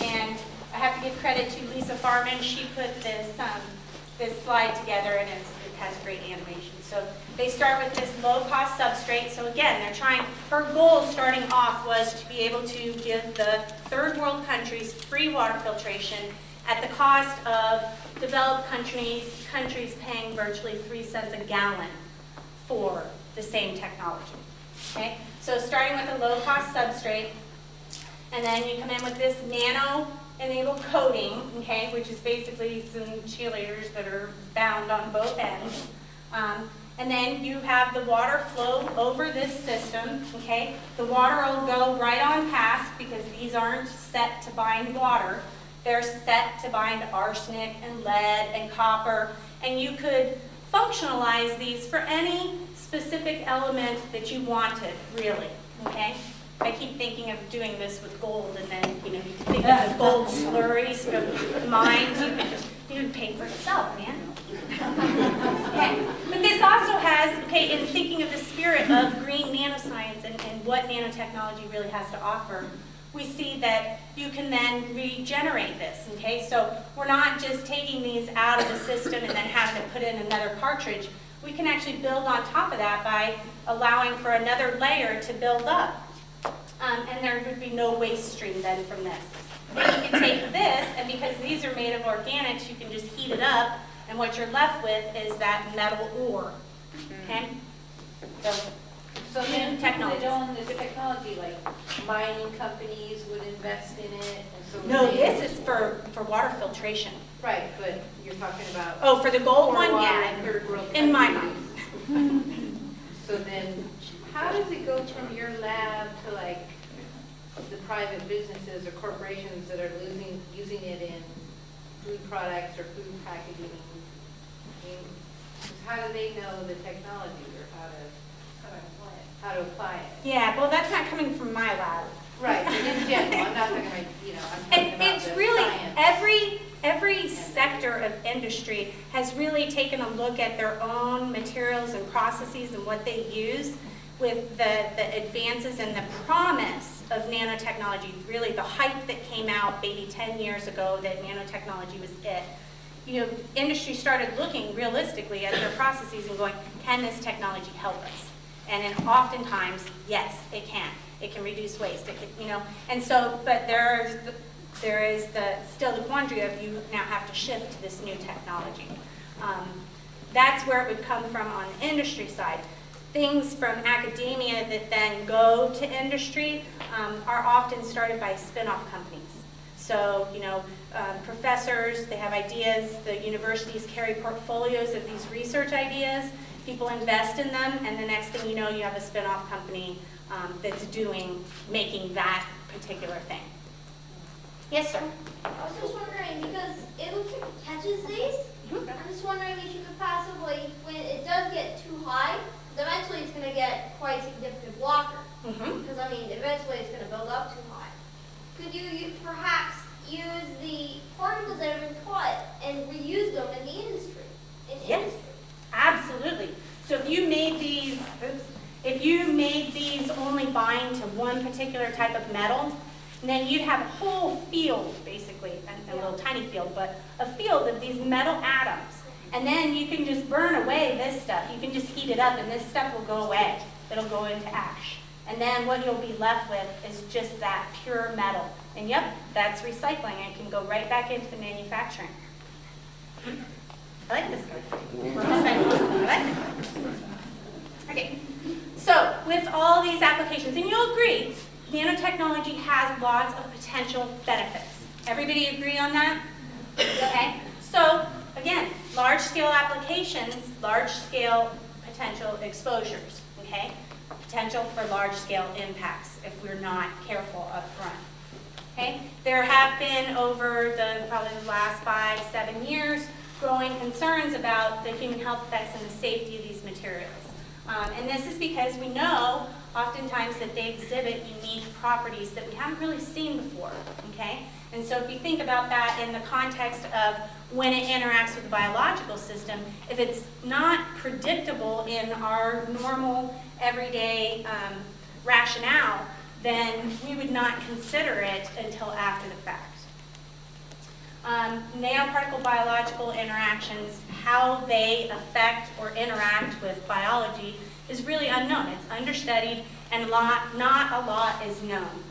And I have to give credit to Lisa Farman. She put this slide together, and it has great animation. So they start with this low-cost substrate. So again, her goal starting off was to be able to give the third world countries free water filtration at the cost of developed countries paying virtually 3 cents a gallon for the same technology. Okay? So starting with a low-cost substrate, and then you come in with this nano-enabled coating, okay, which is basically some cheerleaders that are bound on both ends. And then you have the water flow over this system, okay? The water will go right on past because these aren't set to bind water. They're set to bind arsenic and lead and copper, and you could functionalize these for any specific element that you wanted, really, okay? I keep thinking of doing this with gold, and then, you can think of the gold slurries from mines. You could pay for itself, man. Okay. But this also has, in thinking of the spirit of green nanoscience and what nanotechnology really has to offer, we see that you can then regenerate this, okay? So we're not just taking these out of the system and then having to put in another cartridge. We can actually build on top of that by allowing for another layer to build up. And there would be no waste stream then from this. Then you can take this, and because these are made of organics, you can just heat it up, and what you're left with is that metal ore. Okay? So So then people that technologies. own this technology, like mining companies would invest in it, and so. No, they- this is for water filtration. Right, but you're talking about. Oh, for the gold poor one, water yeah, in third world in my countries. So then, how does it go from your lab to like the private businesses or corporations that are using it in food products or food packaging? I mean, how do they know the technology or how to apply it? Yeah, well, that's not coming from my lab. Right, but in general, I'm not talking about, I'm talking about It's the really, science. every sector of industry has really taken a look at their own materials and processes and what they use with the advances and the promise of nanotechnology, really the hype that came out maybe 10 years ago that nanotechnology was it. Industry started looking realistically at their processes and going, can this technology help us? And then oftentimes, yes, it can. It can reduce waste. It can, and so, but there is still the quandary of you now have to shift to this new technology. That's where it would come from on the industry side. Things from academia that then go to industry are often started by spin-off companies. So, professors, they have ideas, the universities carry portfolios of these research ideas, people invest in them, and the next thing you know, you have a spin-off company that's making that particular thing. Yes, sir? I was just wondering, because it looks like it catches these. I'm just wondering if you could possibly, when it does get too high, because eventually it's going to get quite a significant blocker. Because, I mean, eventually it's going to build up too high. Could you perhaps use the particles that have been caught and reuse them in the industry? Yes, absolutely. So if you made these only bind to one particular type of metal, then you'd have a whole field, basically, a little tiny field, but a field of these metal atoms. And then you can just burn away this stuff. You can just heat it up, and this stuff will go away. It'll go into ash. And then what you'll be left with is just that pure metal. And yep, that's recycling. It can go right back into the manufacturing. I like this guy. I like it. Okay, so with all these applications, and you'll agree, nanotechnology has lots of potential benefits. Everybody agree on that? Okay, so again, large-scale applications, large-scale potential exposures, okay? Potential for large-scale impacts if we're not careful up front. Okay? There have been over probably the last 5-7 years growing concerns about the human health effects and the safety of these materials. And this is because we know oftentimes that they exhibit unique properties that we haven't really seen before. Okay? And so if you think about that in the context of when it interacts with the biological system, if it's not predictable in our normal, everyday rationale, then we would not consider it until after the fact. Nanoparticle biological interactions, how they affect or interact with biology is really unknown. It's understudied, and not a lot is known.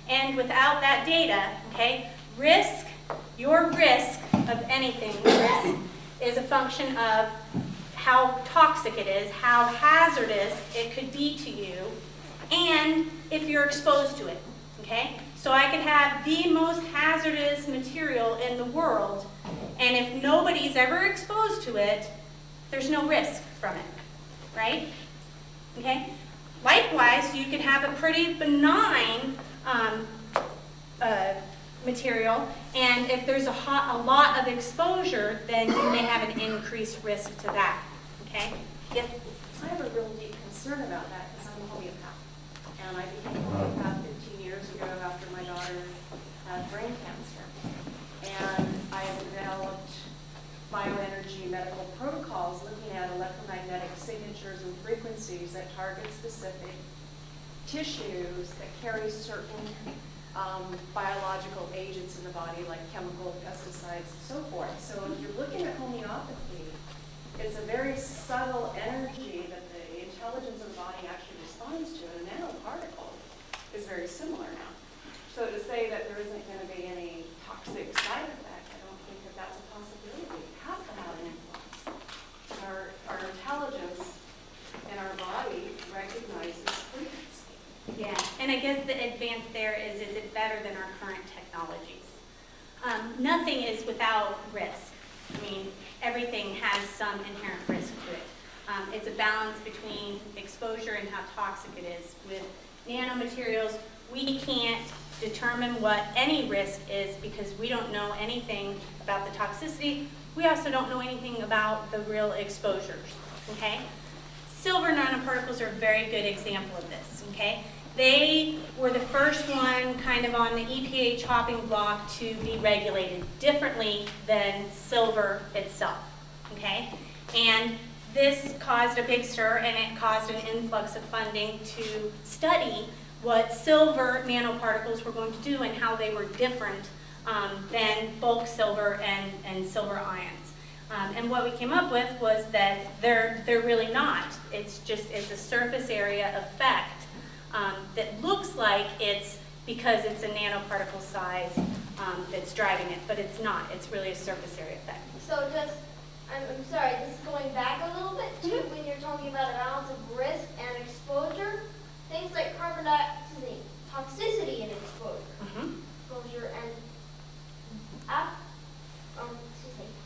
And without that data, okay, your risk of anything, risk is a function of how toxic it is, how hazardous it could be to you, and if you're exposed to it, okay? So I could have the most hazardous material in the world, and if nobody's ever exposed to it, there's no risk from it, right? Okay? Likewise, you could have a pretty benign material, and if there's a lot of exposure, then you may have an increased risk to that, okay? Yes? I have a real deep concern about that because I'm a homeopath. And I became a homeopath 15 years ago after my daughter had brain cancer. And I have developed bioenergy medical protocols looking at electromagnetic signatures and frequencies that target specific tissues that carry certain biological agents in the body, like chemical pesticides and so forth. So if you're looking at homeopathy, it's a very subtle energy that the intelligence of the body actually responds to, and a nanoparticle is very similar now. So to say that there isn't going to be any toxic side effect, I don't think that that's a possibility. It has to have an influence. Our intelligence in our body recognizes frequency. Yeah, and I guess the advance there is it better than our current technologies? Nothing is without risk. I mean, everything has some inherent risk to it. It's a balance between exposure and how toxic it is. With nanomaterials, we can't determine what any risk is because we don't know anything about the toxicity. We also don't know anything about the real exposures, okay? Silver nanoparticles are a very good example of this, okay? They were the first one kind of on the EPA chopping block to be regulated differently than silver itself, okay? And this caused a big stir, and it caused an influx of funding to study what silver nanoparticles were going to do and how they were different than bulk silver and silver ions. And what we came up with was that they're really not. It's a surface area effect that looks like it's because it's a nanoparticle size that's driving it, but it's not. It's really a surface area effect. So just, I'm sorry, this is going back a little bit to when you're talking about a balance of risk and exposure. Things like carbon dioxide, toxicity and exposure, and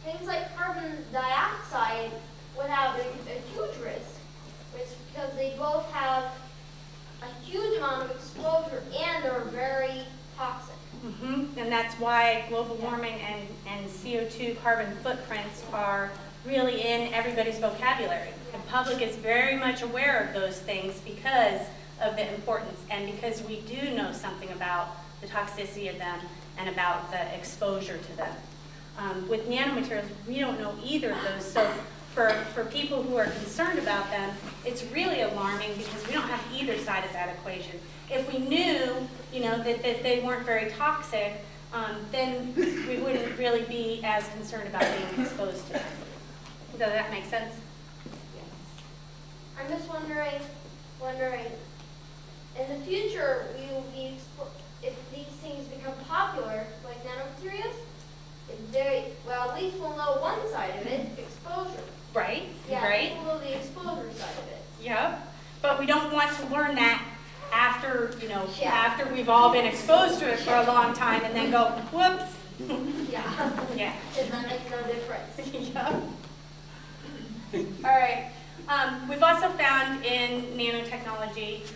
things like carbon dioxide would have a huge risk, because they both have a huge amount of exposure and they're very toxic. And that's why global warming and CO2 carbon footprints are really in everybody's vocabulary. The public is very much aware of those things because of the importance and because we do know something about the toxicity of them and about the exposure to them. With nanomaterials, we don't know either of those, so for people who are concerned about them, it's really alarming because we don't have either side of that equation. If we knew, that they weren't very toxic, then we wouldn't really be as concerned about being exposed to them. Does that make sense? Yes. I'm just wondering, in the future, we will be if these things become popular, like nanomaterials, well, at least we'll know one side of it, exposure. Right, Yeah, right. we'll know the exposure side of it. Yep, but we don't want to learn that after, after we've all been exposed to it for a long time and then go, whoops. Yeah. Yeah. It makes no difference. Yep. All right. We've also found in nanotechnology,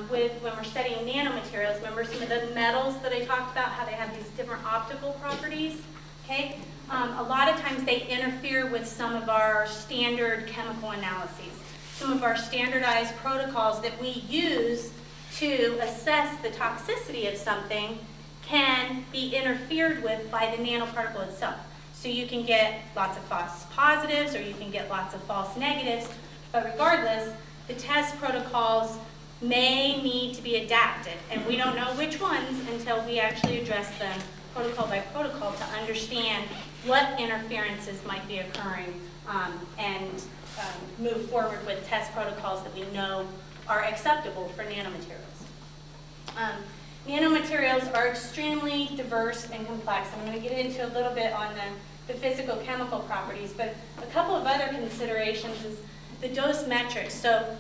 when we're studying nanomaterials, remember some of the metals that I talked about, how they have these different optical properties? Okay? A lot of times they interfere with some of our standard chemical analyses, some of our standardized protocols that we use to assess the toxicity of something can be interfered with by the nanoparticle itself. So you can get lots of false positives or you can get lots of false negatives, but regardless, the test protocols may need to be adapted, and we don't know which ones until we actually address them protocol by protocol to understand what interferences might be occurring and move forward with test protocols that we know are acceptable for nanomaterials. Nanomaterials are extremely diverse and complex. I'm going to get into a little bit on the physical chemical properties, but a couple of other considerations is the dose metrics. So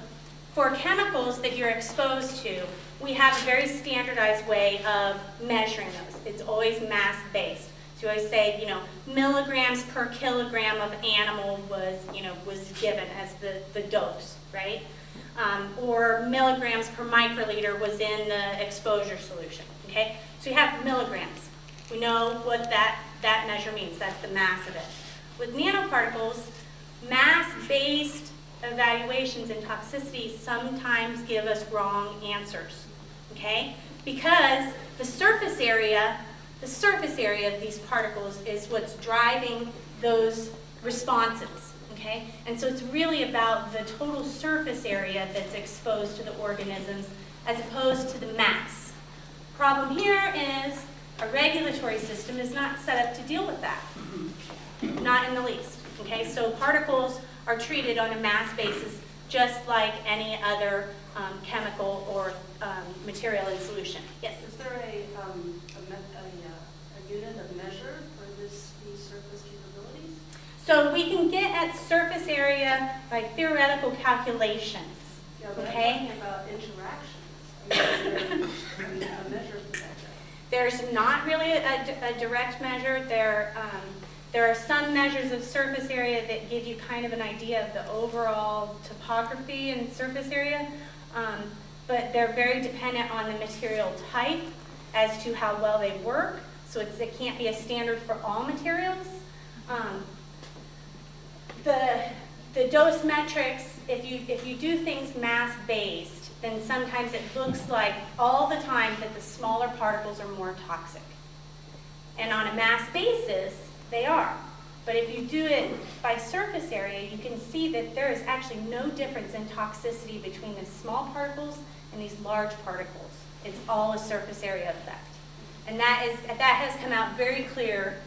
for chemicals that you're exposed to, we have a very standardized way of measuring those. It's always mass-based. So you always say, milligrams per kilogram of animal was given as the dose, right? Or milligrams per microliter was in the exposure solution, okay? So you have milligrams. We know what that measure means. That's the mass of it. With nanoparticles, mass-based evaluations in toxicity sometimes give us wrong answers, okay? Because the surface area of these particles is what's driving those responses, okay? And so it's really about the total surface area that's exposed to the organisms as opposed to the mass. Problem here is a regulatory system is not set up to deal with that, not in the least, okay? So particles are treated on a mass basis just like any other chemical or material in solution. Yes? Is there a unit of measure for these surface capabilities? So we can get at surface area by theoretical calculations. Yeah, Okay? I'm talking about interactions. I mean, a measure for that. There's not really a direct measure. There are some measures of surface area that give you kind of an idea of the overall topography and surface area, but they're very dependent on the material type as to how well they work. So it can't be a standard for all materials. The dose metrics, if you do things mass-based, then sometimes it looks like all the time that the smaller particles are more toxic. And on a mass basis, they are. But if you do it by surface area, you can see that there is actually no difference in toxicity between the small particles and these large particles. It's all a surface area effect. And that has come out very clear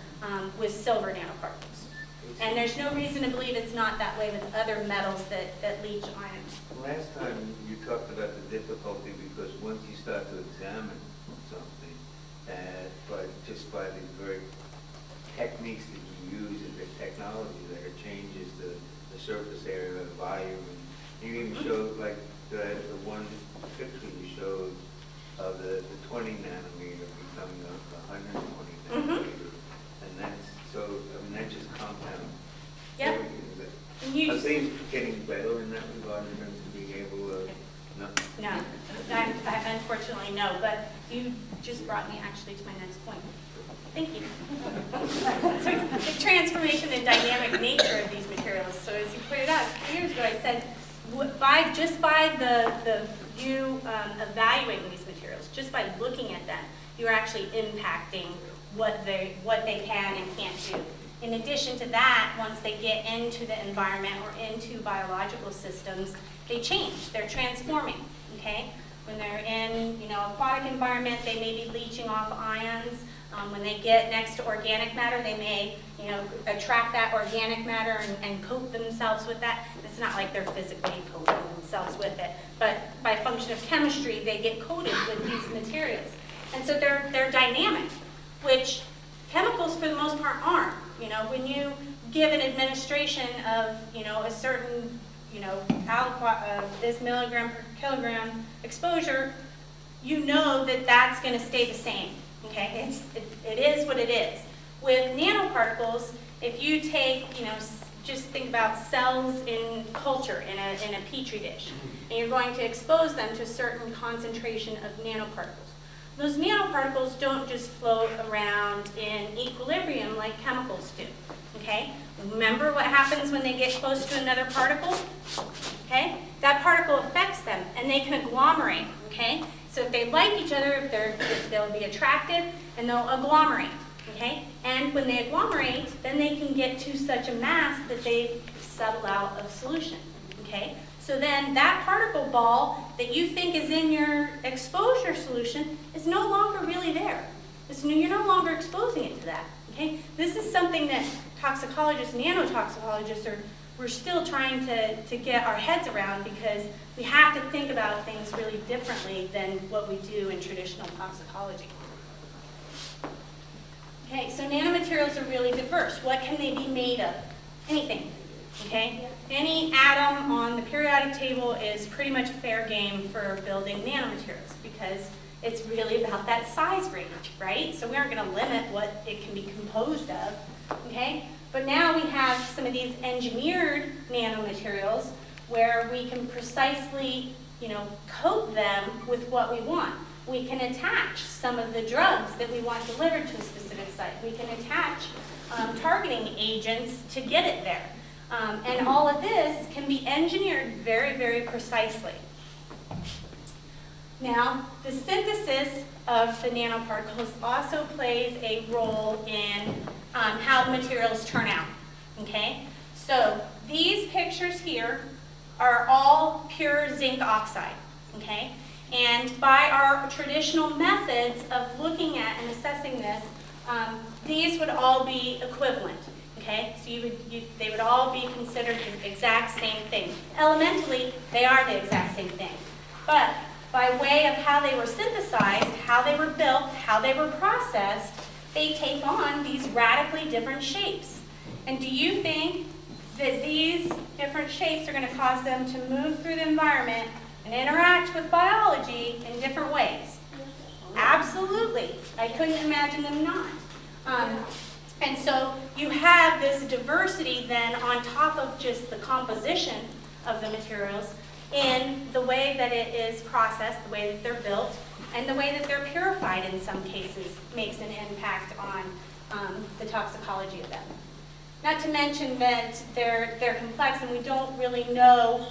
with silver nanoparticles. And there's no reason to believe it's not that way with other metals that leach iron. Last time you talked about the difficulty because once you start to examine something, but just by the very techniques that you use and the technology there changes the surface area, the volume. And you even showed like the one picture you showed of the 20 nanometer becoming a 120 nanometer. And that's so, I mean, that's just compound. Yep. Are things getting better in that regard in terms of being able to? No, unfortunately no, but you just brought me actually to my next point. Thank you. So the transformation and dynamic nature of these materials. So as you pointed out, 3 years ago I said, just by you evaluating these materials, just by looking at them, you're actually impacting what they can and can't do. In addition to that, once they get into the environment or into biological systems, they change. They're transforming. Okay? When they're in, aquatic environment, they may be leaching off ions. When they get next to organic matter, they may, attract that organic matter and coat themselves with that. It's not like they're physically coating themselves with it, but by function of chemistry, they get coated with these materials. And so they're dynamic, which chemicals, for the most part, aren't. When you give an administration of, a certain, this milligram per kilogram exposure, you know that that's going to stay the same. Okay, it is what it is. With nanoparticles, if you take, just think about cells in culture in a petri dish, and you're going to expose them to a certain concentration of nanoparticles. Those nanoparticles don't just float around in equilibrium like chemicals do. Okay, remember what happens when they get close to another particle? Okay, that particle affects them, and they can agglomerate. Okay. So if they like each other, they'll be attracted, and they'll agglomerate, okay? And when they agglomerate, then they can get to such a mass that they settle out of solution, okay? So then that particle ball that you think is in your exposure solution is no longer really there. You're no longer exposing it to that, okay? This is something that toxicologists, nanotoxicologists we're still trying to get our heads around, because we have to think about things really differently than what we do in traditional toxicology. Okay, so nanomaterials are really diverse. What can they be made of? Anything, okay? Any atom on the periodic table is pretty much fair game for building nanomaterials, because it's really about that size range, right? So we aren't going to limit what it can be composed of, okay? But now we have some of these engineered nanomaterials where we can precisely, coat them with what we want. We can attach some of the drugs that we want delivered to a specific site. We can attach targeting agents to get it there. And all of this can be engineered very, very precisely. Now, the synthesis of the nanoparticles also plays a role in how the materials turn out, okay? So these pictures here are all pure zinc oxide, okay? And by our traditional methods of looking at and assessing this, these would all be equivalent, okay? So they would all be considered the exact same thing. Elementally, they are the exact same thing. But by way of how they were synthesized, how they were built, how they were processed, they take on these radically different shapes. And do you think that these different shapes are going to cause them to move through the environment and interact with biology in different ways? Absolutely. I couldn't imagine them not. And so you have this diversity then on top of just the composition of the materials in the way that it is processed, the way that they're built, and the way that they're purified in some cases makes an impact on the toxicology of them. Not to mention that they're complex and we don't really know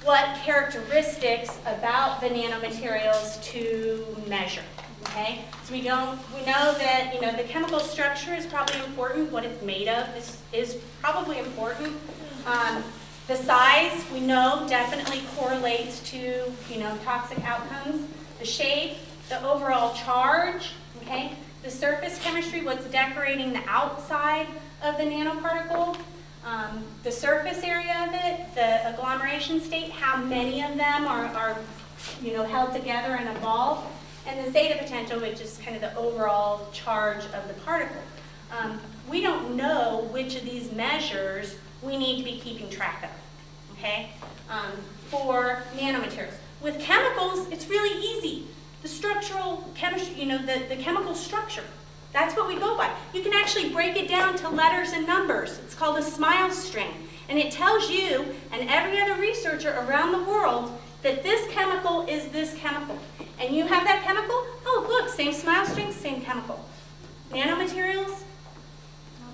what characteristics about the nanomaterials to measure. Okay, so we know that the chemical structure is probably important. What it's made of is probably important. The size we know definitely correlates to toxic outcomes. The shape, the overall charge. Okay, the surface chemistry, what's decorating the outside of the nanoparticle. The surface area of it, the agglomeration state, how many of them are held together in a ball. And the zeta potential, which is kind of the overall charge of the particle. We don't know which of these measures we need to be keeping track of, okay, for nanomaterials. With chemicals, it's really easy. The structural chemistry, the chemical structure, that's what we go by. You can actually break it down to letters and numbers. It's called a SMILES string. And it tells you and every other researcher around the world that this chemical is this chemical. And you have that chemical, oh look, same SMILES string, same chemical. Nanomaterials,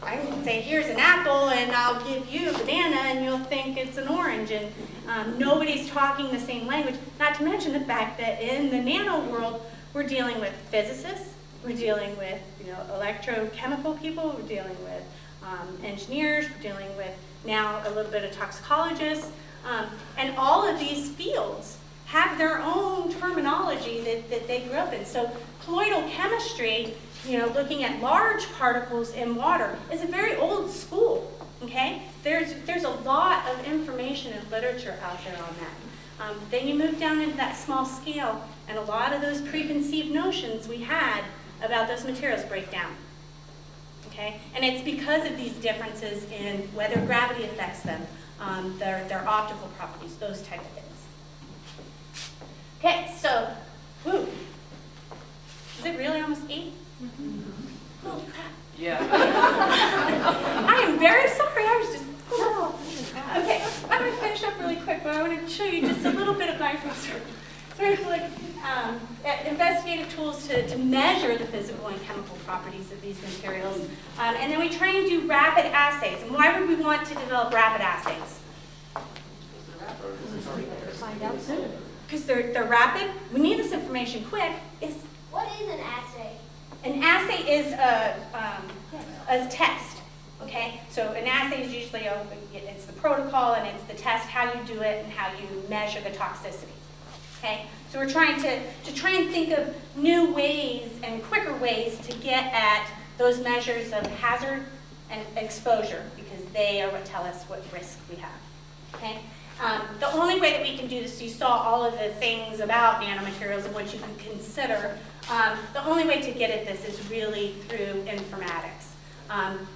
I can say here's an apple and I'll give you a banana and you'll think it's an orange. And nobody's talking the same language. Not to mention the fact that in the nano world, we're dealing with physicists, we're dealing with electrochemical people, we're dealing with engineers, we're dealing with now a little bit of toxicologists. And all of these fields have their own terminology that they grew up in. So colloidal chemistry, looking at large particles in water, is a very old school, okay? There's a lot of information and literature out there on that. Then you move down into that small scale, and a lot of those preconceived notions we had about those materials break down, okay? And it's because of these differences in whether gravity affects them, their optical properties, those type of things. Okay, so, woo. Is it really almost 8? Holy crap. Yeah. I am very sorry, I was just, okay, I'm going to finish up really quick, but I want to show you just a little bit of my research. So I look at investigative tools to measure the physical and chemical properties of these materials. And then we try and do rapid assays. And why would we want to develop rapid assays? Find out soon. Because they're rapid. We need this information quick. What is an assay? An assay is a test. Okay, so an assay is usually it's the protocol and it's the test, how you do it and how you measure the toxicity. Okay, so we're trying to try and think of new ways and quicker ways to get at those measures of hazard and exposure, because they are what tell us what risk we have. Okay, the only way that we can do this, you saw all of the things about nanomaterials and what you can consider. The only way to get at this is really through informatics,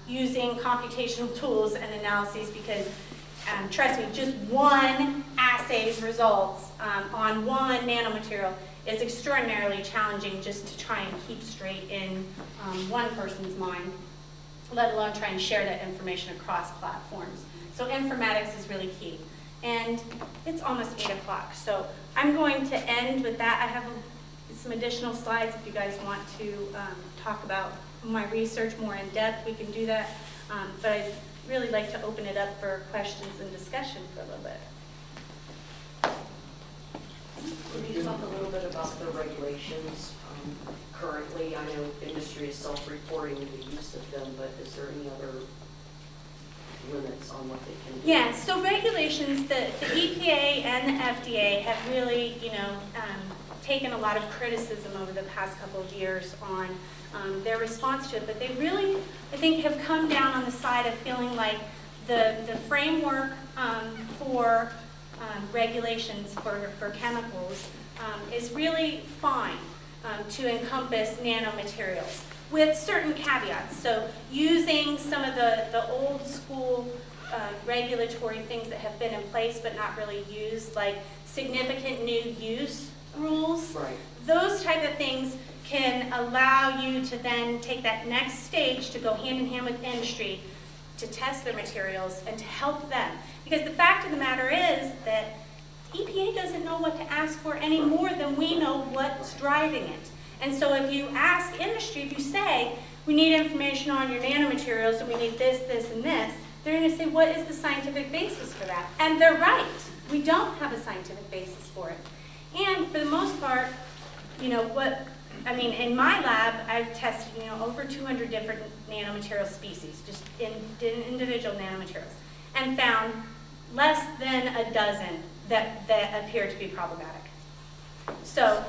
using computational tools and analyses, because trust me, just one assay's results on one nanomaterial is extraordinarily challenging just to try and keep straight in one person's mind, let alone try and share that information across platforms. So informatics is really key. And it's almost 8 o'clock, so I'm going to end with that. I have some additional slides if you guys want to talk about my research more in depth. We can do that, but I'd really like to open it up for questions and discussion for a little bit. Could you talk a little bit about the regulations? Currently, I know industry is self-reporting the use of them, but is there any other limits on what they can do? Yeah, so regulations, the EPA and the FDA have really, taken a lot of criticism over the past couple of years on their response to it, but they really, I think, have come down on the side of feeling like the framework for regulations for chemicals is really fine to encompass nanomaterials, with certain caveats. So using some of the old school regulatory things that have been in place but not really used, like significant new use rules. Right. Those type of things can allow you to then take that next stage to go hand in hand with industry to test their materials and to help them. Because the fact of the matter is that EPA doesn't know what to ask for any more than we know what's driving it. And so if you ask industry, if you say, we need information on your nanomaterials and we need this, this, and this, they're going to say, what is the scientific basis for that? And they're right. We don't have a scientific basis for it. And for the most part, you know, in my lab, I've tested, you know, over 200 different nanomaterial species, just in individual nanomaterials, and found less than a dozen that appear to be problematic. So,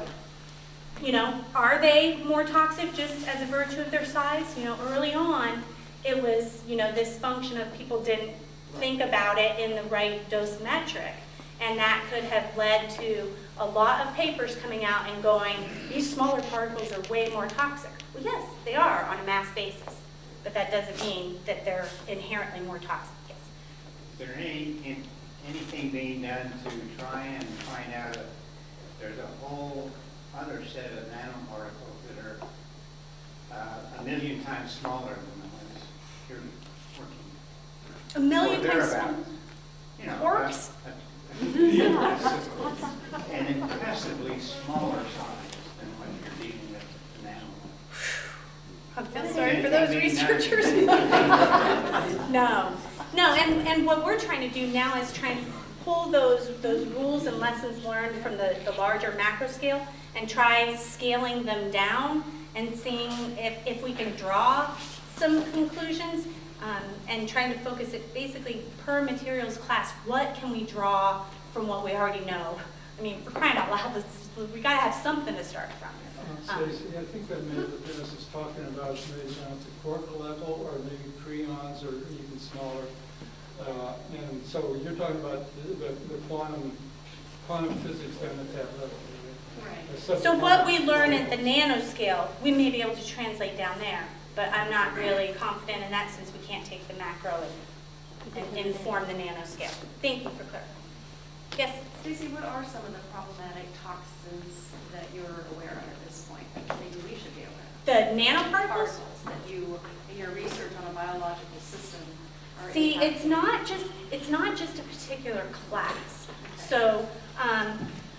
you know, are they more toxic just as a virtue of their size? You know, early on, it was, you know, this function of people didn't think about it in the right dose metric. And that could have led to a lot of papers coming out and going, these smaller particles are way more toxic. Well, yes, they are on a mass basis, but that doesn't mean that they're inherently more toxic. Yes. Is there anything being done to try and find out if there's a whole other set of nanoparticles that are 1 million times smaller than the ones you're working? 1 million times smaller? You know, Quarks? An impressively smaller size than what you're dealing with now. I feel sorry for those researchers. No, and what we're trying to do now is trying to pull those rules and lessons learned from the larger macro scale and try scaling them down and seeing if we can draw some conclusions. And trying to focus it basically per materials class. What can we draw from what we already know? I mean, for crying out loud, we got to have something to start from. Stacey, I think that maybe what Dennis is talking about is maybe down to quark level or maybe prions or even smaller. And so you're talking about the quantum physics down at that level. Right? So what we learn at the nanoscale, we may be able to translate down there. But I'm not really confident in that since we can't take the macro and inform the nanoscale. Thank you for clarifying. Yes? Stacey, what are some of the problematic toxins that you're aware of at this point that maybe we should be aware of? The nanoparticles? Particles that you, in your research on a biological system, are See, impacting. it's not just a particular class. So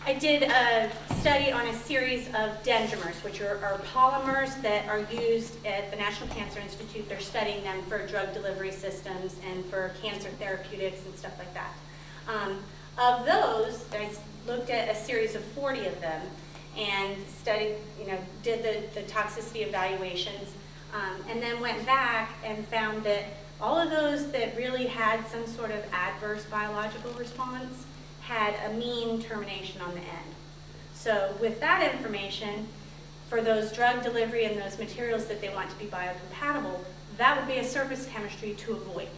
I did a study on a series of dendrimers, which are polymers that are used at the National Cancer Institute. They're studying them for drug delivery systems and for cancer therapeutics and stuff like that. Of those, I looked at a series of 40 of them and studied, you know, did the toxicity evaluations, and then went back and found that all of those that really had some sort of adverse biological response had a mean termination on the end. So with that information, for those drug delivery and those materials that they want to be biocompatible, that would be a surface chemistry to avoid.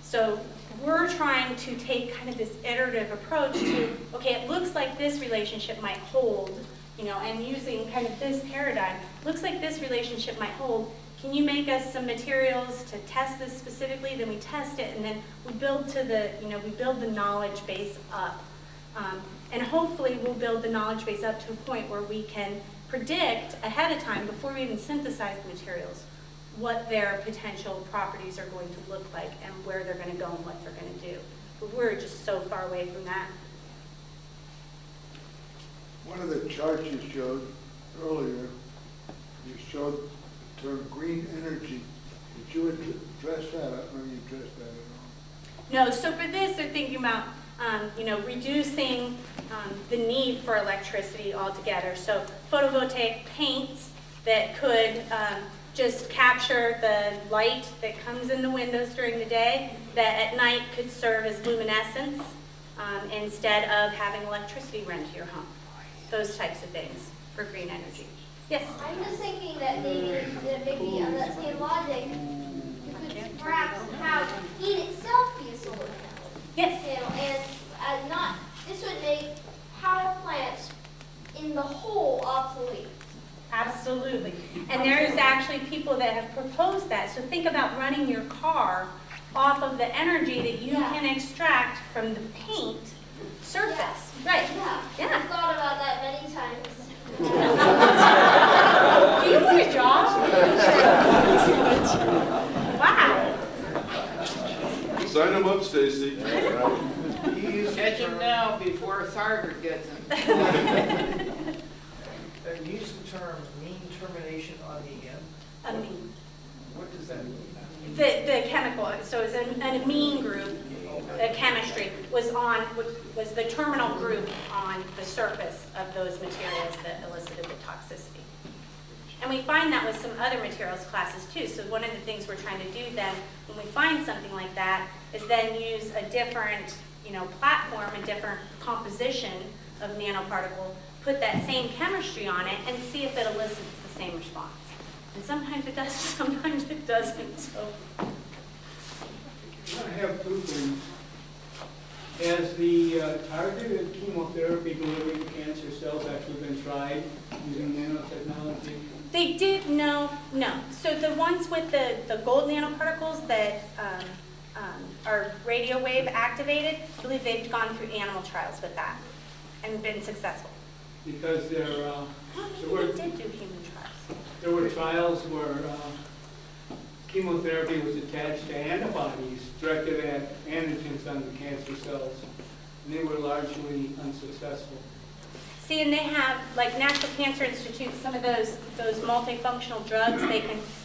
So we're trying to take kind of this iterative approach to, okay, it looks like this relationship might hold, you know, and using kind of this paradigm, looks like this relationship might hold. Can you make us some materials to test this specifically? Then we test it, and then we build to the, you know, we build the knowledge base up. And hopefully we'll build the knowledge base up to a point where we can predict ahead of time, before we even synthesize the materials, what their potential properties are going to look like and where they're going to go and what they're going to do. But we're just so far away from that. One of the charts you showed earlier, you showed the term green energy. Did you address that? I don't know you addressed that at all. No, so for this, they're thinking about you know, reducing the need for electricity altogether. So photovoltaic paints that could just capture the light that comes in the windows during the day, that at night could serve as luminescence instead of having electricity run to your home. Those types of things for green energy. Yes? I'm just thinking that maybe on that same logic, you could perhaps have heat itself be a solar panel. Yes. You know, and not, this would make power plants in the whole obsolete. Absolutely. And there's actually people that have proposed that. So think about running your car off of the energy that you can extract from the paint Surface, right. Yeah. I've thought about that many times. Do you want a job? Wow. Sign them up, Stacy. Catch him now before Sargent gets him. You use the term mean termination on the end. Amine. What does that mean? The chemical, so it's an amine group, chemistry, was the terminal group on the surface of those materials that elicited the toxicity. And we find that with some other materials classes too. So one of the things we're trying to do then, when we find something like that, is then use a different, platform, a different composition of nanoparticle, put that same chemistry on it, and see if it elicits the same response. And sometimes it does, sometimes it doesn't. So. I have two things. Has the targeted chemotherapy delivery to cancer cells actually been tried using nanotechnology? They did, no. So the ones with the gold nanoparticles that are radio wave activated, I believe they've gone through animal trials with that and been successful. Because They did do human trials. There were trials where chemotherapy was attached to antibodies directed at antigens on the cancer cells, and they were largely unsuccessful. See, and they have, like National Cancer Institute, some of those multifunctional drugs,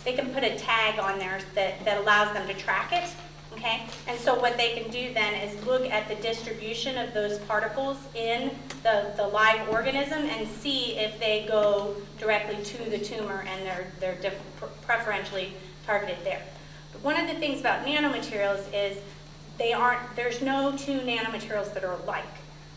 they can put a tag on there that allows them to track it, okay? And so what they can do then is look at the distribution of those particles in the live organism and see if they go directly to the tumor and they're preferentially targeted there. But one of the things about nanomaterials is there's no two nanomaterials that are alike.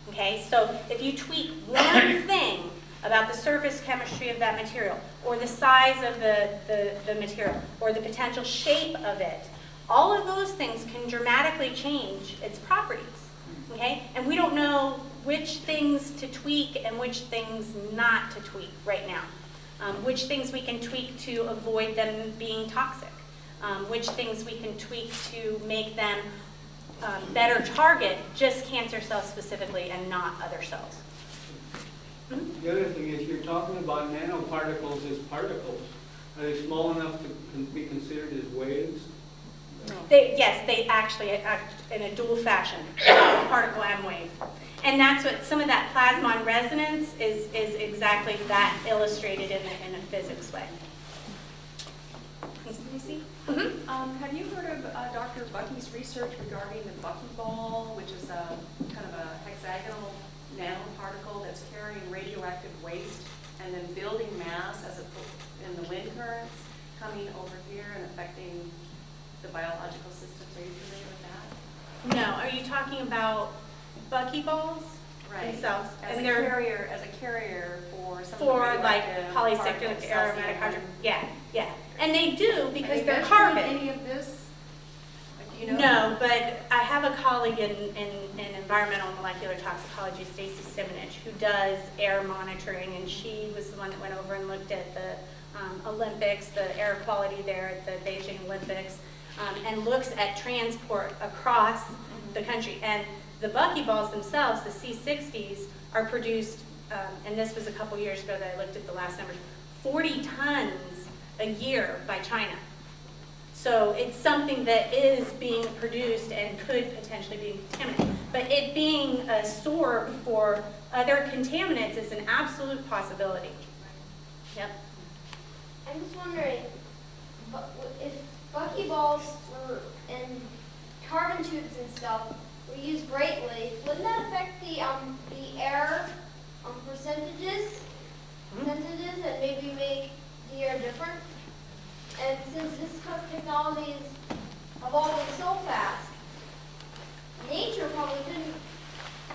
Okay, so if you tweak one thing about the surface chemistry of that material, or the size of the material, or the potential shape of it, all of those things can dramatically change its properties. Okay, and we don't know which things to tweak and which things not to tweak right now. Which things we can tweak to avoid them being toxic. Which things we can tweak to make them better target just cancer cells specifically and not other cells. The other thing is you're talking about nanoparticles as particles. Are they small enough to be considered as waves? Yes, they actually act in a dual fashion, particle and wave. And that's what some of that plasmon resonance is exactly that illustrated in a physics way. Have you heard of Dr. Bucky's research regarding the buckyball, which is kind of a hexagonal nanoparticle that's carrying radioactive waste and then building mass in the wind currents coming over here and affecting the biological systems? Are you familiar with that? No. Are you talking about buckyballs themselves? As a carrier for some for like polycyclic aromatic hydrogen. Yeah. And they do because they're carbon. Any of this? Do you know? No, but I have a colleague in environmental molecular toxicology, Stacy Simonich, who does air monitoring, and she was the one that went over and looked at the Olympics, the air quality there at the Beijing Olympics, and looks at transport across the country. And the buckyballs themselves, the C60s, are produced, and this was a couple years ago that I looked at the last numbers, 40 tons a year by China. So it's something that is being produced and could potentially be contaminated. But it being absorbed for other contaminants is an absolute possibility. Yep. I'm just wondering, if buckyballs were in carbon tubes and stuff were used greatly, wouldn't that affect the air percentages and maybe make the air different? And since this kind of technology is evolving so fast, nature probably couldn't.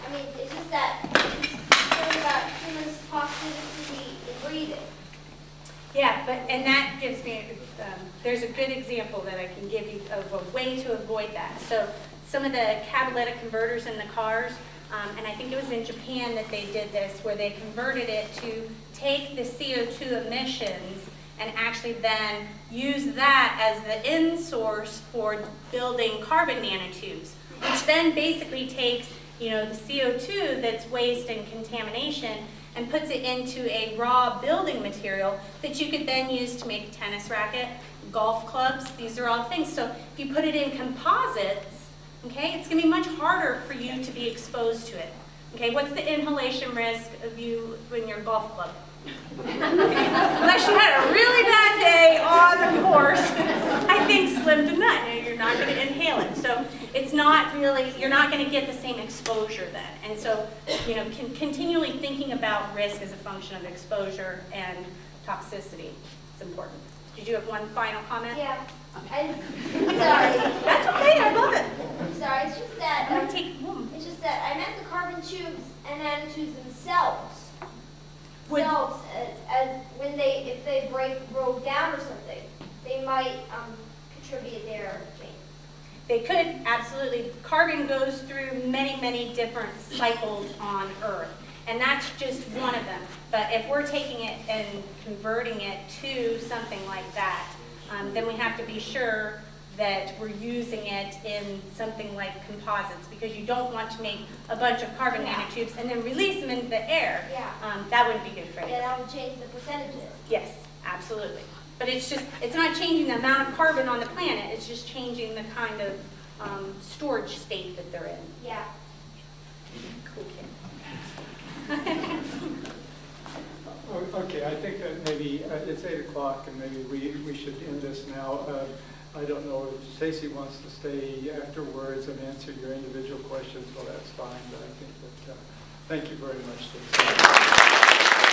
I mean, it's just that it's concerned about humans' toxicity in breathing. Yeah, and that gives me, there's a good example that I can give you of a way to avoid that. So some of the catalytic converters in the cars, and I think it was in Japan that they did this, where they converted it to take the CO2 emissions and actually then use that as the end source for building carbon nanotubes, which then basically takes you know, the CO2 that's waste and contamination and puts it into a raw building material that you could then use to make a tennis racket, golf clubs. These are all things. So if you put it in composites, okay, it's going to be much harder for you to be exposed to it. Okay, what's the inhalation risk of you in your golf club? Unless you had a really bad day on the course, I think slim to none. You're not going to inhale it. So it's not really, you're not going to get the same exposure then. And so, you know, continually thinking about risk as a function of exposure and toxicity is important. Did you have one final comment? Yeah. I'm sorry. That's okay, I love it. I'm sorry, it's just that, I'm gonna take one. it's just that I meant the carbon tubes and nanotubes themselves. Would- If they broke down or something, they might contribute their change. They could, absolutely. Carbon goes through many, many different cycles on Earth, and that's just one of them. But if we're taking it and converting it to something like that, then we have to be sure that we're using it in something like composites, because you don't want to make a bunch of carbon nanotubes and then release them into the air. Yeah. That wouldn't be good for anyone. Yeah, that would change the percentages. Yes, absolutely. But it's just, it's not changing the amount of carbon on the planet, it's just changing the kind of storage state that they're in. Yeah. Cool kid. Okay, I think that maybe it's 8 o'clock and maybe we should end this now. I don't know if Stacy wants to stay afterwards and answer your individual questions, well, that's fine, but I think that, thank you very much, Stacy.